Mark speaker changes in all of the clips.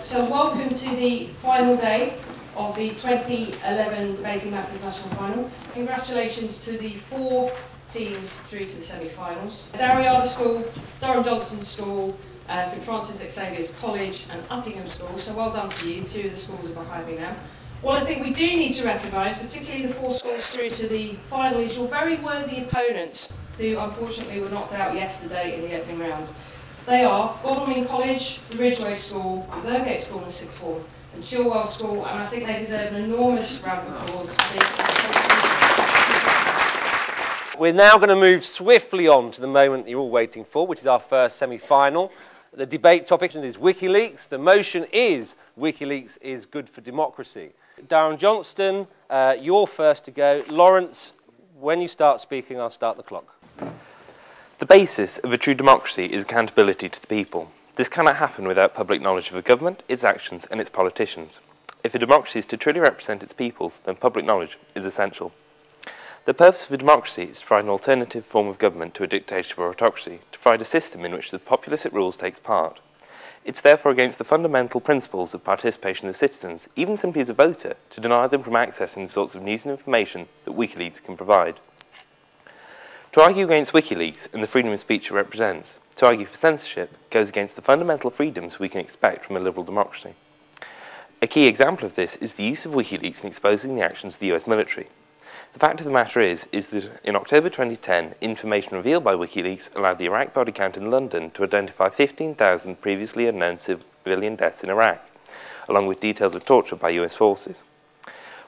Speaker 1: So welcome to the final day of the 2011 Debating Matters National Final. Congratulations to the 4 teams through to the semi-finals. Darrayada School, Durham Johnston School, St Francis Xavier's College and Uppingham School. So well done to you. 2 of the schools are behind me now. What I think we do need to recognise, particularly the 4 schools through to the final, is your very worthy opponents who unfortunately were knocked out yesterday in the opening rounds. They are Godalming College, the Ridgeway School, Burgate School in 6th form, and Chilwell School, and I think they deserve an enormous round of applause.
Speaker 2: We're now going to move swiftly on to the moment you're all waiting for, which is our first semi-final. The debate topic is Wikileaks. The motion is Wikileaks is good for democracy. Durham Johnston, you're first to go. Lawrence, when you start speaking, I'll start the clock.
Speaker 3: The basis of a true democracy is accountability to the people. This cannot happen without public knowledge of a government, its actions and its politicians. If a democracy is to truly represent its peoples, then public knowledge is essential. The purpose of a democracy is to provide an alternative form of government to a dictatorship or autocracy, to provide a system in which the populace it rules takes part. It's therefore against the fundamental principles of participation of citizens, even simply as a voter, to deny them from accessing the sorts of news and information that Wikileaks can provide. To argue against Wikileaks and the freedom of speech it represents, to argue for censorship, goes against the fundamental freedoms we can expect from a liberal democracy. A key example of this is the use of Wikileaks in exposing the actions of the US military. The fact of the matter is that in October 2010, information revealed by Wikileaks allowed the Iraq body count in London to identify 15,000 previously unknown civilian deaths in Iraq, along with details of torture by US forces.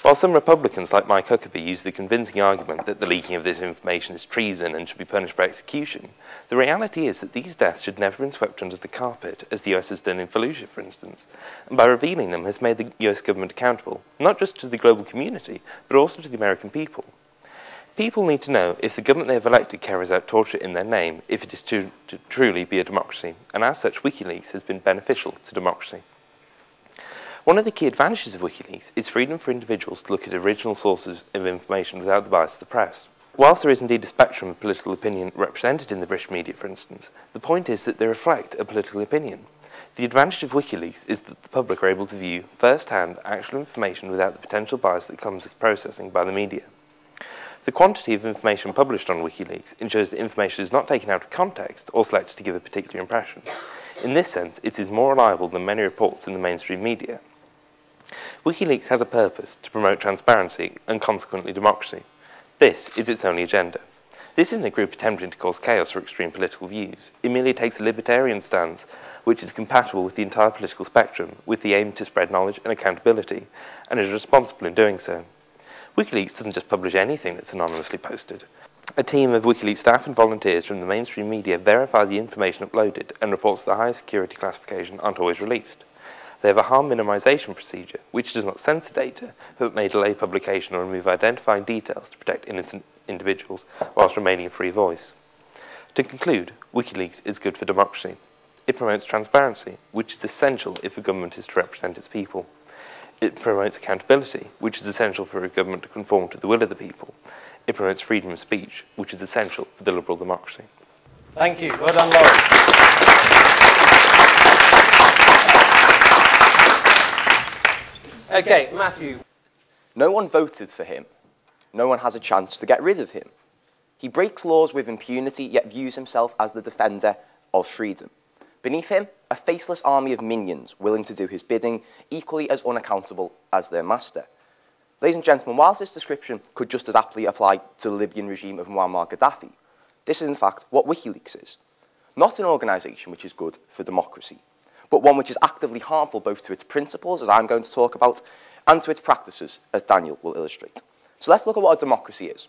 Speaker 3: While some Republicans like Mike Huckabee use the convincing argument that the leaking of this information is treason and should be punished by execution, the reality is that these deaths should never have been swept under the carpet, as the US has done in Fallujah, for instance, and by revealing them has made the US government accountable, not just to the global community, but also to the American people. People need to know if the government they have elected carries out torture in their name, if it is to truly be a democracy, and as such Wikileaks has been beneficial to democracy. One of the key advantages of Wikileaks is freedom for individuals to look at original sources of information without the bias of the press. Whilst there is indeed a spectrum of political opinion represented in the British media, for instance, the point is that they reflect a political opinion. The advantage of Wikileaks is that the public are able to view first-hand actual information without the potential bias that comes with processing by the media. The quantity of information published on Wikileaks ensures that information is not taken out of context or selected to give a particular impression. In this sense, it is more reliable than many reports in the mainstream media. Wikileaks has a purpose to promote transparency and consequently democracy. This is its only agenda. This isn't a group attempting to cause chaos or extreme political views. It merely takes a libertarian stance which is compatible with the entire political spectrum, with the aim to spread knowledge and accountability, and is responsible in doing so. Wikileaks doesn't just publish anything that's anonymously posted. A team of Wikileaks staff and volunteers from the mainstream media verify the information uploaded, and reports of the highest security classification aren't always released. They have a harm minimisation procedure, which does not censor data, but may delay publication or remove identifying details to protect innocent individuals whilst remaining a free voice. To conclude, Wikileaks is good for democracy. It promotes transparency, which is essential if a government is to represent its people. It promotes accountability, which is essential for a government to conform to the will of the people. It promotes freedom of speech, which is essential for the liberal democracy.
Speaker 2: Thank you. Well done, Lawrence. Okay, Matthew.
Speaker 4: No one voted for him. No one has a chance to get rid of him. He breaks laws with impunity, yet views himself as the defender of freedom. Beneath him, a faceless army of minions willing to do his bidding, equally as unaccountable as their master. Ladies and gentlemen, whilst this description could just as aptly apply to the Libyan regime of Muammar Gaddafi, this is in fact what Wikileaks is. Not an organisation which is good for democracy, but one which is actively harmful both to its principles, as I'm going to talk about, and to its practices, as Daniel will illustrate. So let's look at what a democracy is.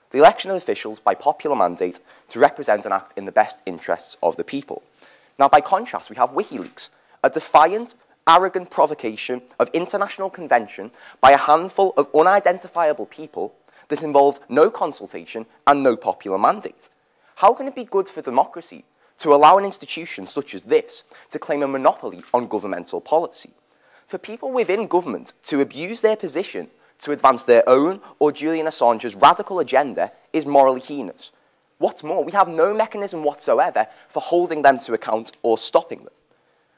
Speaker 4: The election of officials by popular mandate to represent and act in the best interests of the people. Now, by contrast, we have Wikileaks, a defiant, arrogant provocation of international convention by a handful of unidentifiable people that involved no consultation and no popular mandate. How can it be good for democracy to allow an institution such as this to claim a monopoly on governmental policy? For people within government to abuse their position to advance their own or Julian Assange's radical agenda is morally heinous. What's more, we have no mechanism whatsoever for holding them to account or stopping them.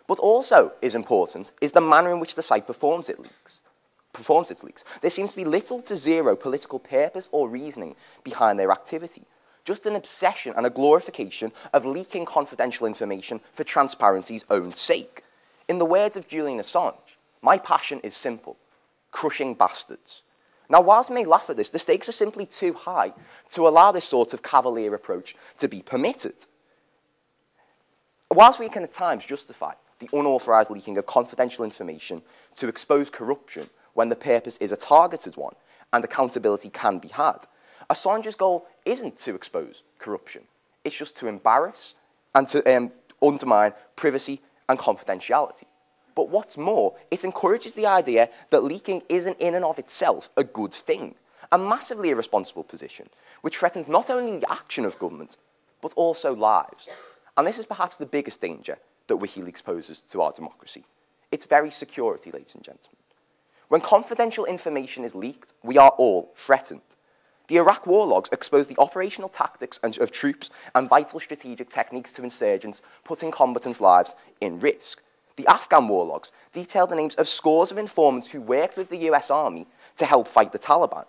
Speaker 4: But also is important is the manner in which the site performs its leaks. There seems to be little to zero political purpose or reasoning behind their activity, just an obsession and a glorification of leaking confidential information for transparency's own sake. In the words of Julian Assange, my passion is simple: crushing bastards. Now, whilst we may laugh at this, the stakes are simply too high to allow this sort of cavalier approach to be permitted. Whilst we can at times justify the unauthorised leaking of confidential information to expose corruption when the purpose is a targeted one and accountability can be had, Assange's goal isn't to expose corruption. It's just to embarrass and to undermine privacy and confidentiality. But what's more, it encourages the idea that leaking isn't in and of itself a good thing, a massively irresponsible position, which threatens not only the action of government, but also lives. And this is perhaps the biggest danger that WikiLeaks poses to our democracy. Its very security, ladies and gentlemen. When confidential information is leaked, we are all threatened. The Iraq war logs expose the operational tactics of troops and vital strategic techniques to insurgents, putting combatants' lives in risk. The Afghan war logs detail the names of scores of informants who worked with the US Army to help fight the Taliban.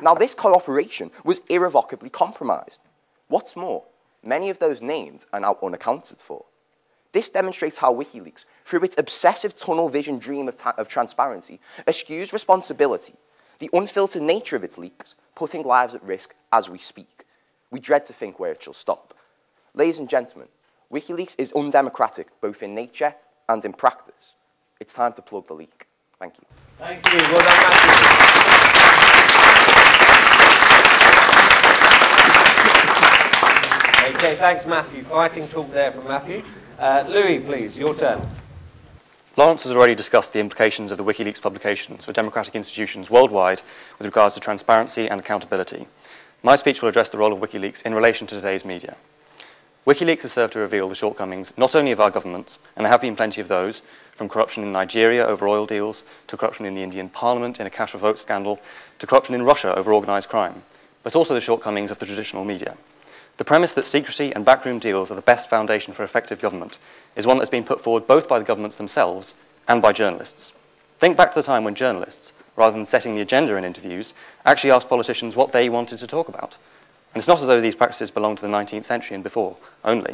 Speaker 4: Now, this cooperation was irrevocably compromised. What's more, many of those names are now unaccounted for. This demonstrates how WikiLeaks, through its obsessive tunnel vision dream of transparency, eschews responsibility, the unfiltered nature of its leaks, putting lives at risk as we speak. We dread to think where it shall stop. Ladies and gentlemen, WikiLeaks is undemocratic both in nature and in practice. It's time to plug the leak. Thank you.
Speaker 2: Thank you. Well done, Matthew. Okay, thanks, Matthew. Fighting talk there from Matthew. Louis, please, your turn.
Speaker 5: Lawrence has already discussed the implications of the WikiLeaks publications for democratic institutions worldwide with regards to transparency and accountability. My speech will address the role of WikiLeaks in relation to today's media. WikiLeaks has served to reveal the shortcomings not only of our governments, and there have been plenty of those, from corruption in Nigeria over oil deals, to corruption in the Indian Parliament in a cash for vote scandal, to corruption in Russia over organised crime, but also the shortcomings of the traditional media. The premise that secrecy and backroom deals are the best foundation for effective government is one that's been put forward both by the governments themselves and by journalists. Think back to the time when journalists, rather than setting the agenda in interviews, actually asked politicians what they wanted to talk about. And it's not as though these practices belong to the 19th century and before only.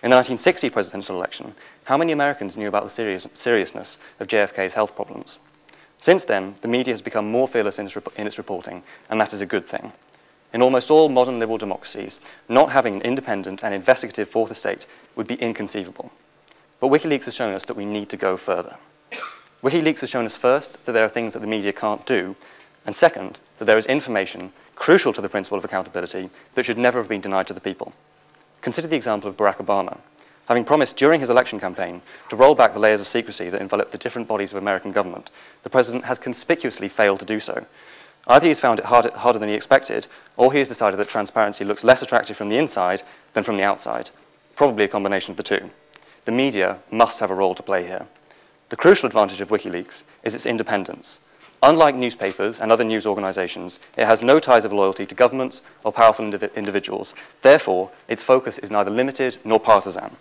Speaker 5: In the 1960 presidential election, how many Americans knew about the seriousness of JFK's health problems? Since then, the media has become more fearless in its reporting, and that is a good thing. In almost all modern liberal democracies, not having an independent and investigative fourth estate would be inconceivable. But WikiLeaks has shown us that we need to go further. WikiLeaks has shown us first that there are things that the media can't do, and second, that there is information crucial to the principle of accountability that should never have been denied to the people. Consider the example of Barack Obama. Having promised during his election campaign to roll back the layers of secrecy that envelop the different bodies of American government, the president has conspicuously failed to do so. Either he's found it harder than he expected, or he has decided that transparency looks less attractive from the inside than from the outside. Probably a combination of the two. The media must have a role to play here. The crucial advantage of WikiLeaks is its independence. Unlike newspapers and other news organizations, it has no ties of loyalty to governments or powerful individuals. Therefore, its focus is neither limited nor partisan.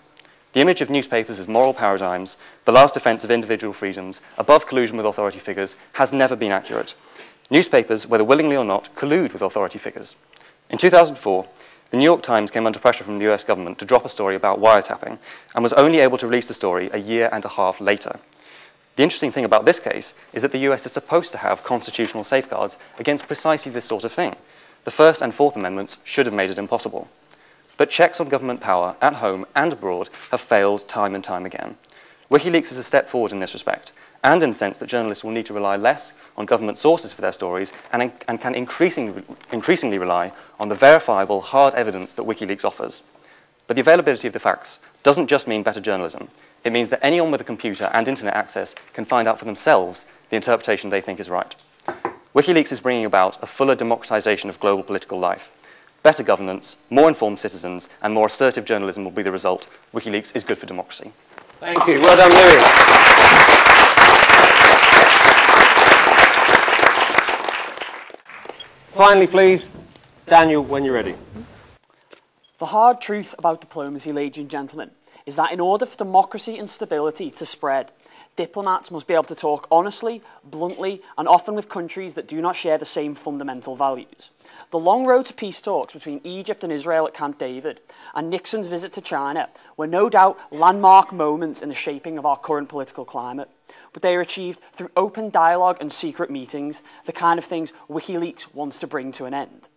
Speaker 5: The image of newspapers as moral paradigms, the last defense of individual freedoms, above collusion with authority figures, has never been accurate. Newspapers, whether willingly or not, collude with authority figures. In 2004, the New York Times came under pressure from the US government to drop a story about wiretapping and was only able to release the story a year and a half later. The interesting thing about this case is that the US is supposed to have constitutional safeguards against precisely this sort of thing. The First and Fourth Amendments should have made it impossible. But checks on government power at home and abroad have failed time and time again. WikiLeaks is a step forward in this respect, and in the sense that journalists will need to rely less on government sources for their stories and can increasingly rely on the verifiable, hard evidence that WikiLeaks offers. But the availability of the facts doesn't just mean better journalism. It means that anyone with a computer and internet access can find out for themselves the interpretation they think is right. WikiLeaks is bringing about a fuller democratization of global political life. Better governance, more informed citizens, and more assertive journalism will be the result. WikiLeaks is good for democracy.
Speaker 2: Thank you. Well done, Louis. Finally, please, Daniel, when you're ready.
Speaker 6: The hard truth about diplomacy, ladies and gentlemen, is that in order for democracy and stability to spread, diplomats must be able to talk honestly, bluntly, and often with countries that do not share the same fundamental values. The long road to peace talks between Egypt and Israel at Camp David and Nixon's visit to China were no doubt landmark moments in the shaping of our current political climate, but they are achieved through open dialogue and secret meetings, the kind of things WikiLeaks wants to bring to an end.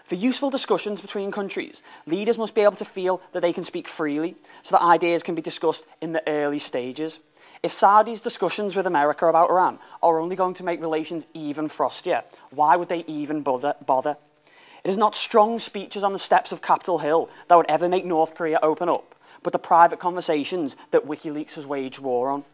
Speaker 6: For useful discussions between countries, leaders must be able to feel that they can speak freely so that ideas can be discussed in the early stages. If Saudi's discussions with America about Iran are only going to make relations even frostier, why would they even bother? It is not strong speeches on the steps of Capitol Hill that would ever make North Korea open up, but the private conversations that WikiLeaks has waged war on.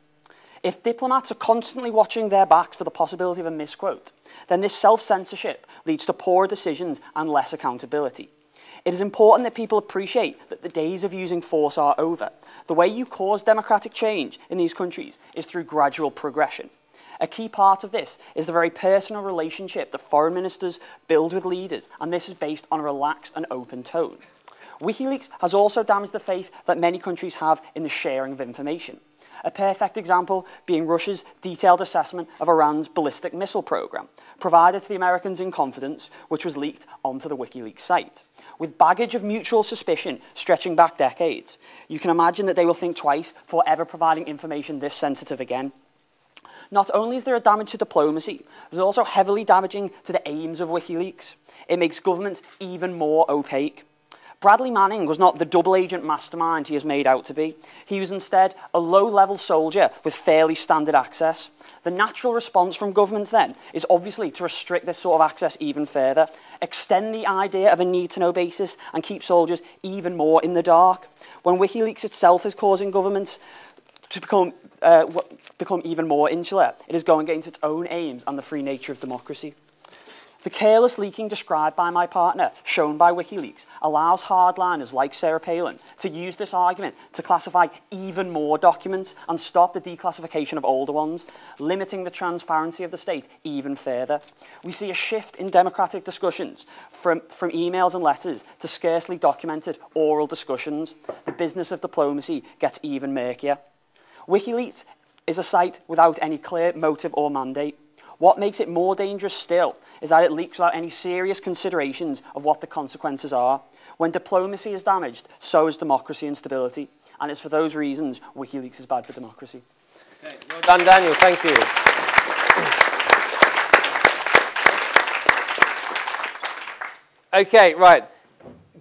Speaker 6: If diplomats are constantly watching their backs for the possibility of a misquote, then this self-censorship leads to poorer decisions and less accountability. It is important that people appreciate that the days of using force are over. The way you cause democratic change in these countries is through gradual progression. A key part of this is the very personal relationship that foreign ministers build with leaders, and this is based on a relaxed and open tone. WikiLeaks has also damaged the faith that many countries have in the sharing of information. A perfect example being Russia's detailed assessment of Iran's ballistic missile program, provided to the Americans in confidence, which was leaked onto the WikiLeaks site. With baggage of mutual suspicion stretching back decades, you can imagine that they will think twice before ever providing information this sensitive again. Not only is there a damage to diplomacy, but it's also heavily damaging to the aims of WikiLeaks. It makes governments even more opaque. Bradley Manning was not the double-agent mastermind he is made out to be. He was instead a low-level soldier with fairly standard access. The natural response from governments then is obviously to restrict this sort of access even further, extend the idea of a need-to-know basis, and keep soldiers even more in the dark. When WikiLeaks itself is causing governments to become even more insular, it is going against its own aims and the free nature of democracy. The careless leaking described by my partner, shown by WikiLeaks, allows hardliners like Sarah Palin to use this argument to classify even more documents and stop the declassification of older ones, limiting the transparency of the state even further. We see a shift in democratic discussions from emails and letters to scarcely documented oral discussions. The business of diplomacy gets even murkier. WikiLeaks is a site without any clear motive or mandate. What makes it more dangerous still is that it leaks without any serious considerations of what the consequences are. When diplomacy is damaged, so is democracy and stability. And it's for those reasons WikiLeaks is bad for democracy.
Speaker 2: Okay, well done, Daniel. Thank you. Okay, right.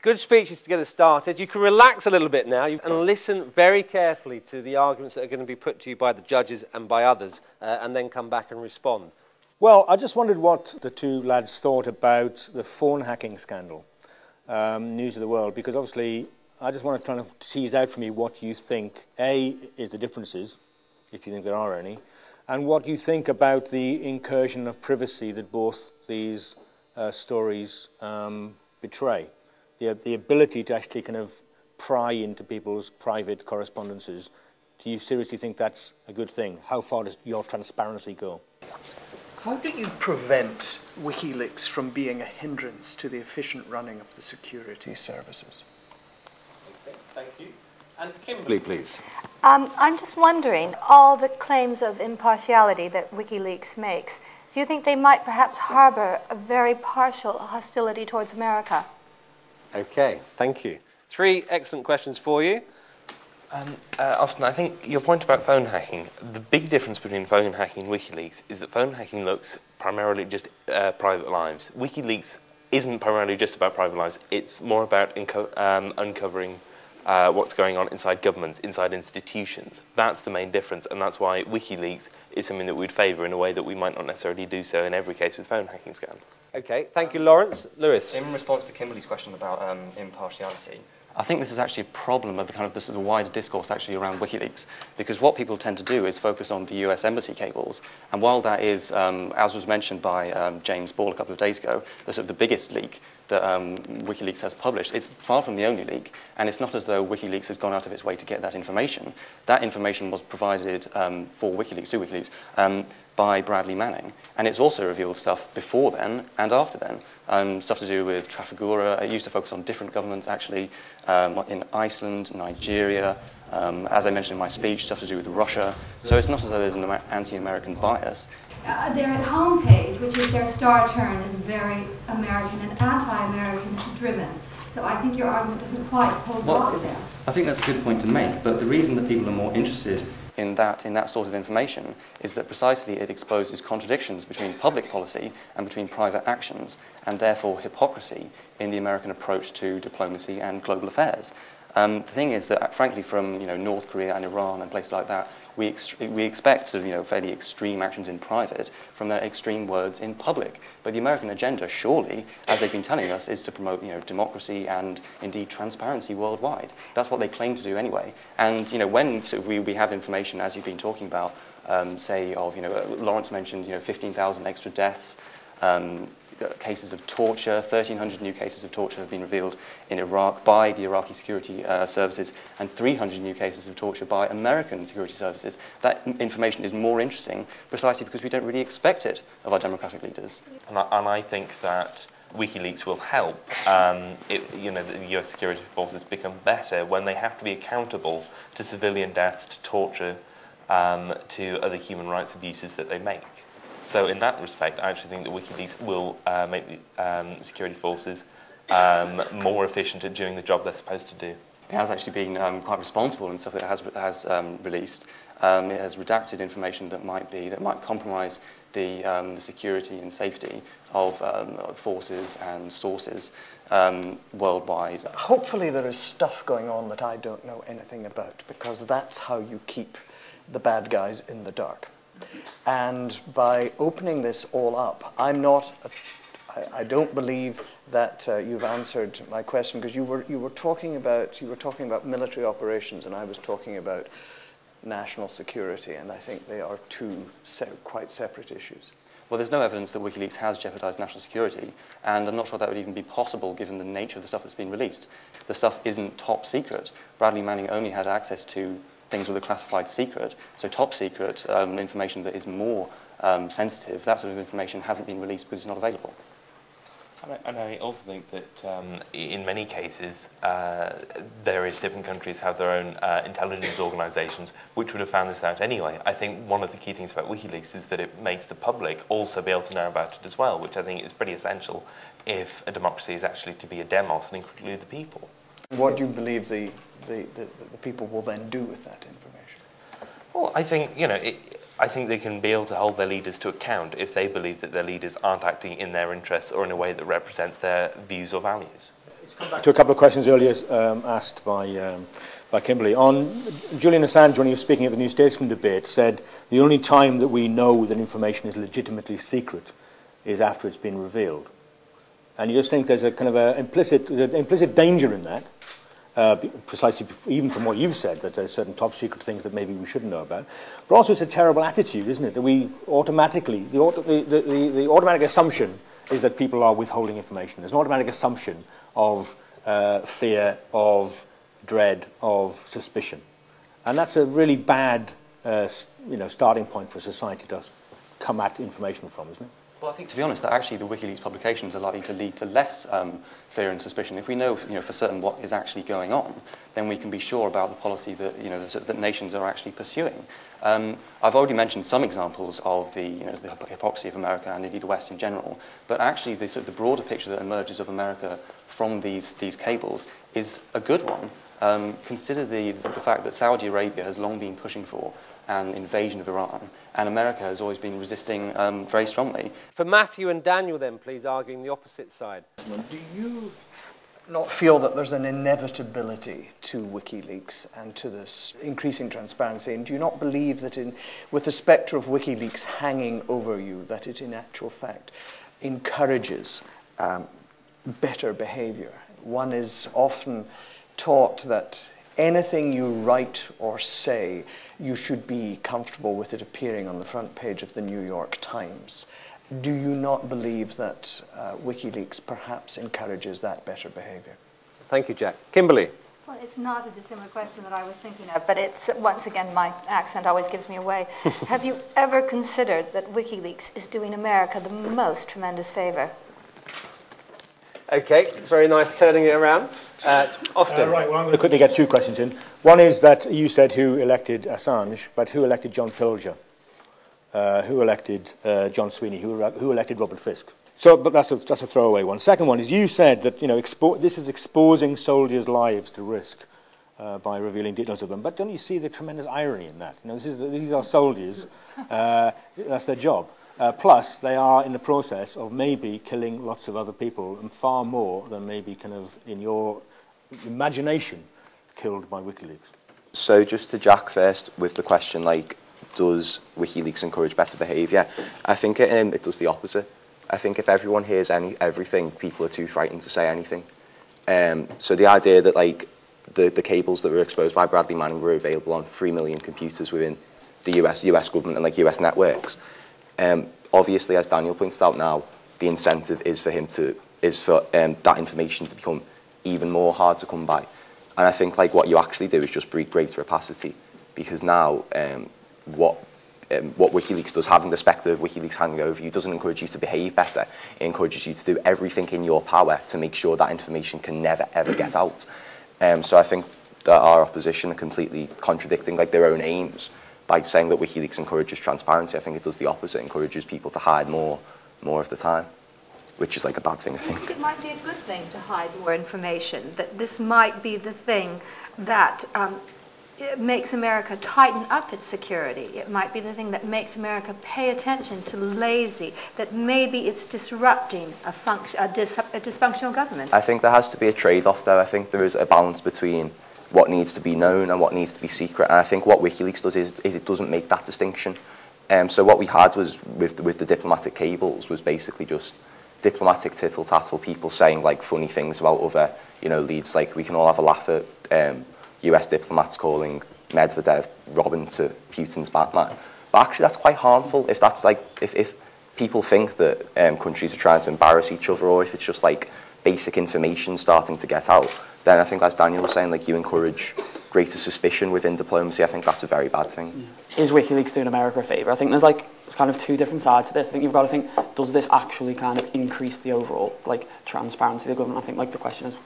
Speaker 2: Good speeches to get us started. You can relax a little bit now and listen very carefully to the arguments that are going to be put to you by the judges and by others, and then come back and respond.
Speaker 7: Well, I just wondered what the two lads thought about the phone hacking scandal, News of the World, because obviously I just want to try to tease out for me what you think, A, is the differences, if you think there are any, and what you think about the incursion of privacy that both these stories betray. The ability to actually kind of pry into people's private correspondences. Do you seriously think that's a good thing? How far does your transparency go?
Speaker 8: How do you prevent WikiLeaks from being a hindrance to the efficient running of the security services?
Speaker 2: Okay, thank you. And Kimberly, please.
Speaker 9: I'm just wondering, all the claims of impartiality that WikiLeaks makes, do you think they might perhaps harbour a very partial hostility towards America?
Speaker 2: Okay, thank you. Three excellent questions for you.
Speaker 3: Austin, I think your point about phone hacking, the big difference between phone hacking and WikiLeaks is that phone hacking looks primarily just private lives. WikiLeaks isn't primarily just about private lives, it's more about uncovering what's going on inside governments, inside institutions. That's the main difference, and that's why WikiLeaks is something that we'd favour in a way that we might not necessarily do so in every case with phone hacking scandals.
Speaker 2: Okay, thank you, Lawrence. Lewis.
Speaker 5: In response to Kimberly's question about impartiality, I think this is actually a problem of the wider discourse actually around WikiLeaks, because what people tend to do is focus on the US embassy cables, and while that is, as was mentioned by James Ball a couple of days ago, the biggest leak, that WikiLeaks has published. It's far from the only leak, and it's not as though WikiLeaks has gone out of its way to get that information. That information was provided for WikiLeaks, to WikiLeaks, by Bradley Manning, and it's also revealed stuff before then and after then. Stuff to do with Trafigura. It used to focus on different governments, actually, in Iceland, Nigeria, as I mentioned in my speech, stuff to do with Russia. So it's not as though there's an anti-American bias.
Speaker 10: Their homepage, which is their star turn, is very American and anti-American driven. So I think your argument doesn't quite hold water there.
Speaker 5: I think that's a good point to make, but the reason that people are more interested in that sort of information is that precisely it exposes contradictions between public policy and between private actions, and therefore hypocrisy in the American approach to diplomacy and global affairs. The thing is that, frankly, from North Korea and Iran and places like that, we expect sort of, fairly extreme actions in private from their extreme words in public. But the American agenda, surely, as they've been telling us, is to promote democracy and indeed transparency worldwide. That's what they claim to do anyway. And when sort of we have information, as you've been talking about, say of Lawrence mentioned 15,000 extra deaths. Cases of torture, 1,300 new cases of torture have been revealed in Iraq by the Iraqi security services, and 300 new cases of torture by American security services. That information is more interesting precisely because we don't really expect it of our democratic leaders.
Speaker 3: And I think that WikiLeaks will help the US security forces become better when they have to be accountable to civilian deaths, to torture, to other human rights abuses that they make. So in that respect, I actually think that WikiLeaks will make the security forces more efficient at doing the job they're supposed to do.
Speaker 5: It has actually been quite responsible in stuff that it has released. It has redacted information that might compromise the security and safety of forces and sources worldwide.
Speaker 8: Hopefully there is stuff going on that I don't know anything about, because that's how you keep the bad guys in the dark. And by opening this all up, I don't believe that you've answered my question, because you were talking about military operations, and I was talking about national security, and I think they are two quite separate issues.
Speaker 5: Well, there's no evidence that WikiLeaks has jeopardized national security, and I'm not sure that would even be possible given the nature of the stuff that's been released. The stuff isn't top secret. Bradley Manning only had access to things with a classified secret, so top secret information that is more sensitive, that sort of information hasn't been released because it's not available.
Speaker 3: And I also think that in many cases, various different countries have their own intelligence organisations which would have found this out anyway. I think one of the key things about WikiLeaks is that it makes the public also be able to know about it as well, which I think is pretty essential if a democracy is actually to be a demos and include the people.
Speaker 8: What do you believe the people will then do with that information?
Speaker 3: Well, I think, I think they can be able to hold their leaders to account if they believe that their leaders aren't acting in their interests or in a way that represents their views or values.
Speaker 7: Let's come back to a couple of questions earlier asked by Kimberly. On Julian Assange, when he was speaking at the New Statesman debate, said the only time that we know that information is legitimately secret is after it's been revealed. And you just think there's a kind of an implicit danger in that, precisely even from what you've said, that there's certain top secret things that maybe we shouldn't know about. But also it's a terrible attitude, isn't it? That we automatically, the automatic assumption is that people are withholding information. There's an automatic assumption of fear, of dread, of suspicion. And that's a really bad starting point for society to come at information from, isn't it?
Speaker 5: Well, I think, to be honest, that actually the WikiLeaks publications are likely to lead to less fear and suspicion. If we know, for certain what is actually going on, then we can be sure about the policy that, that nations are actually pursuing. I've already mentioned some examples of the hypocrisy of America and indeed the West in general, but actually the broader picture that emerges of America from these cables is a good one. Consider the fact that Saudi Arabia has long been pushing for an invasion of Iran, and America has always been resisting very strongly.
Speaker 2: For Matthew and Daniel then, please, arguing the opposite side.
Speaker 8: Do you not feel that there's an inevitability to WikiLeaks and to this increasing transparency? And do you not believe that with the spectre of WikiLeaks hanging over you, that it in actual fact encourages better behavior? One is often taught that anything you write or say, you should be comfortable with it appearing on the front page of the New York Times. do you not believe that WikiLeaks perhaps encourages that better behaviour?
Speaker 2: Thank you, Jack. Kimberly.
Speaker 9: Well, it's not a dissimilar question that I was thinking of, but it's, once again, my accent always gives me away. Have you ever considered that WikiLeaks is doing America the most tremendous favour?
Speaker 2: Okay, it's very nice turning it around. Austin.
Speaker 7: Right, well, I'm going to quickly get two questions in. One is that you said who elected Assange, but who elected John Pilger? Who elected John Sweeney? Who elected Robert Fisk? So, but that's a throwaway one. Second one is you said that this is exposing soldiers' lives to risk by revealing details of them. But don't you see the tremendous irony in that? These are soldiers. That's their job. Plus, they are in the process of maybe killing lots of other people, and far more than maybe kind of in your imagination killed by WikiLeaks.
Speaker 4: So just to Jack first with the question, like, does WikiLeaks encourage better behaviour? I think it does the opposite. I think if everyone hears everything, people are too frightened to say anything. So the idea that like the cables that were exposed by Bradley Manning were available on 3 million computers within the US government and like US networks. Obviously, as Daniel points out now, the incentive is for that information to become even more hard to come by. And I think like what you actually do is just breed greater opacity, because now what WikiLeaks does, having the spectre of WikiLeaks hanging over you, doesn't encourage you to behave better. It encourages you to do everything in your power to make sure that information can never, ever get out. So I think that our opposition are completely contradicting like their own aims by saying that WikiLeaks encourages transparency. I think it does the opposite, encourages people to hide more of the time, which is like a bad thing, I think.
Speaker 9: It might be a good thing to hide more information, that this might be the thing that it makes America tighten up its security. It might be the thing that makes America pay attention to lazy, that maybe it's disrupting a dysfunctional government.
Speaker 4: I think there has to be a trade-off though. I think there is a balance between what needs to be known and what needs to be secret. And I think what WikiLeaks does is it doesn't make that distinction. So what we had was with the diplomatic cables was basically just diplomatic tittle-tattle, people saying like funny things about other leads. Like we can all have a laugh at US diplomats calling Medvedev Robin to Putin's Batman. But actually that's quite harmful if that's like if people think that countries are trying to embarrass each other, or if it's just like basic information starting to get out, then I think, as Daniel was saying, like you encourage greater suspicion within diplomacy. I think that's a very bad thing.
Speaker 6: Is WikiLeaks doing America a favour? I think there's kind of two different sides to this. I think you've got to think, does this actually kind of increase the overall like transparency of the government? I think like the question is,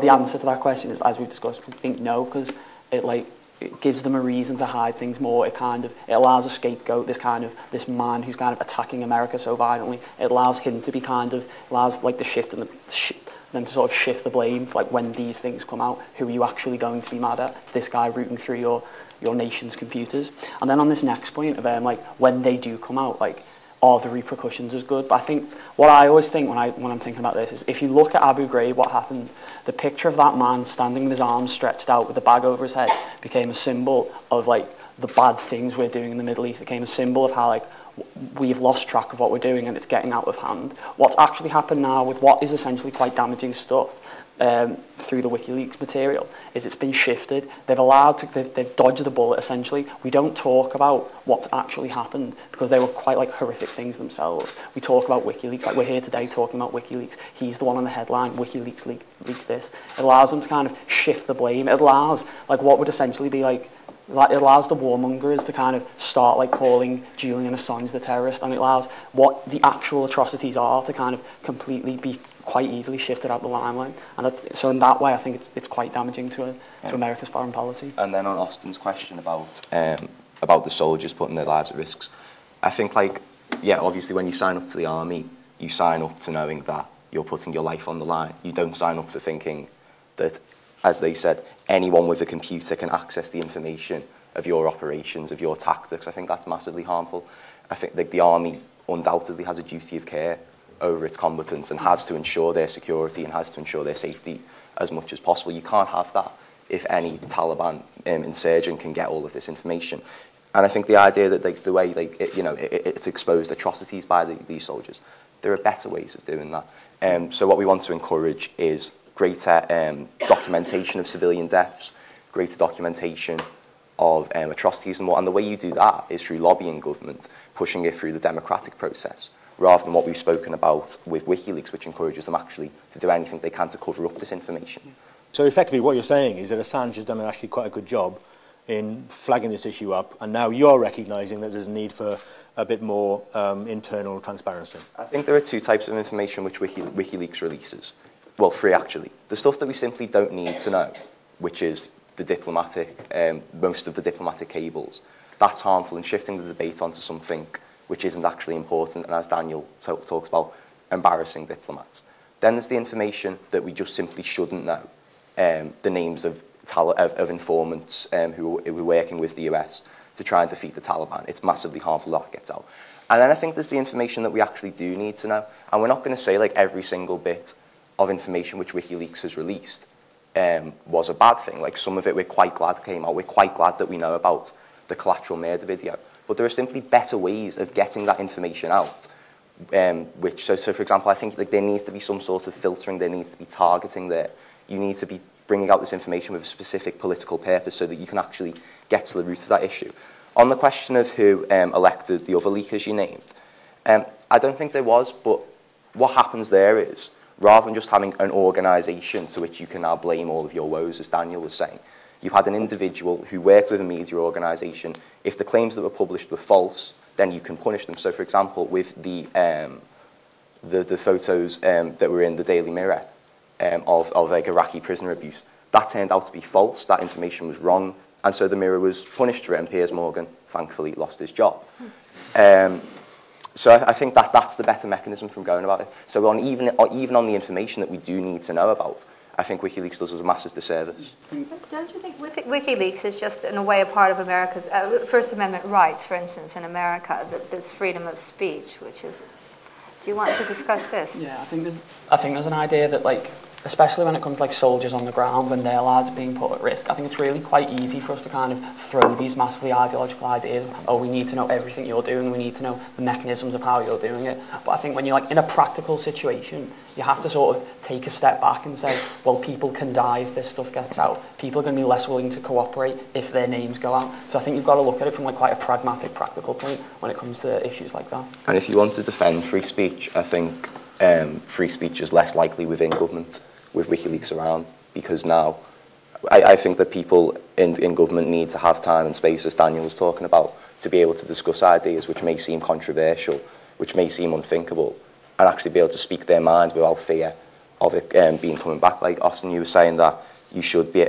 Speaker 6: the answer to that question is, as we've discussed, we think no, because it gives them a reason to hide things more. It allows a scapegoat, this man who's kind of attacking America so violently. It allows him to be allows like the shift and them to sort of shift the blame for like when these things come out. Who are you actually going to be mad at? It's this guy rooting through your nation's computers. And then on this next point of like when they do come out, like are the repercussions as good? But I think what I always think when I'm thinking about this is, if you look at Abu Ghraib, what happened, the picture of that man standing with his arms stretched out with the bag over his head became a symbol of like the bad things we're doing in the Middle East. It became a symbol of how like we've lost track of what we're doing and it's getting out of hand. What's actually happened now with what is essentially quite damaging stuff through the WikiLeaks material is it's been shifted. They've dodged the bullet essentially. We don't talk about what's actually happened because they were quite like horrific things themselves. We talk about WikiLeaks, like we're here today talking about WikiLeaks. He's the one on the headline, WikiLeaks leaked this. It allows them to kind of shift the blame. It allows like what would essentially be like it allows the warmongers to kind of start like calling Julian Assange the terrorist, and it allows what the actual atrocities are to kind of completely be quite easily shifted out the limelight. And so in that way, I think it's quite damaging to America's foreign policy.
Speaker 4: And then on Austin's question about the soldiers putting their lives at risk, I think obviously when you sign up to the army, you sign up to knowing that you're putting your life on the line. You don't sign up to thinking that, as they said, anyone with a computer can access the information of your operations, of your tactics. I think that's massively harmful. I think the army undoubtedly has a duty of care over its combatants and has to ensure their security and has to ensure their safety as much as possible. You can't have that if any Taliban insurgent can get all of this information. And I think the idea that the way it's exposed atrocities by these soldiers, there are better ways of doing that. So what we want to encourage is greater documentation of civilian deaths, greater documentation of atrocities and more. And the way you do that is through lobbying government, pushing it through the democratic process, rather than what we've spoken about with WikiLeaks, which encourages them actually to do anything they can to cover up this information.
Speaker 7: So effectively what you're saying is that Assange has done actually quite a good job in flagging this issue up, and now you're recognising that there's a need for a bit more internal transparency.
Speaker 4: I think there are two types of information which WikiLeaks releases. Well, three actually. The stuff that we simply don't need to know, which is the diplomatic, most of the diplomatic cables. That's harmful in shifting the debate onto something which isn't actually important, and as Daniel talks about, embarrassing diplomats. Then there's the information that we just simply shouldn't know. The names of informants who were working with the US to try and defeat the Taliban. It's massively harmful that gets out. And then I think there's the information that we actually do need to know. And we're not going to say like every single bit of information which WikiLeaks has released was a bad thing. Like some of it we're quite glad came out. We're quite glad that we know about the collateral murder video. But there are simply better ways of getting that information out. So for example, I think like, there needs to be some sort of filtering, there needs to be targeting there. You need to be bringing out this information with a specific political purpose so that you can actually get to the root of that issue. On the question of who elected the other leakers you named, I don't think there was, but what happens there is, rather than just having an organisation to which you can now blame all of your woes, as Daniel was saying, you had an individual who worked with a media organisation. If the claims that were published were false, then you can punish them. So, for example, with the photos that were in the Daily Mirror of like Iraqi prisoner abuse, that turned out to be false. That information was wrong, and so the Mirror was punished for it, and Piers Morgan thankfully lost his job. So I think that's the better mechanism from going about it. So even on the information that we do need to know about, I think WikiLeaks does us a massive disservice.
Speaker 9: But don't you think WikiLeaks is just, in a way, a part of America's First Amendment rights, for instance, in America, this freedom of speech, which is... Do you want to discuss this?
Speaker 6: Yeah, I think there's an idea that, like, especially when it comes to like soldiers on the ground, when their lives are being put at risk, I think it's really quite easy for us to kind of throw these massively ideological ideas. Oh, we need to know everything you're doing, we need to know the mechanisms of how you're doing it. But I think when you're like in a practical situation, you have to sort of take a step back and say, well, people can die if this stuff gets out. People are going to be less willing to cooperate if their names go out. So I think you've got to look at it from like quite a pragmatic, practical point when it comes to issues like that.
Speaker 4: And if you want to defend free speech, I think free speech is less likely within government with WikiLeaks around, because now I think that people in government need to have time and space, as Daniel was talking about, to be able to discuss ideas which may seem controversial, which may seem unthinkable, and actually be able to speak their mind without fear of it being coming back. Like Austin, you were saying that you should be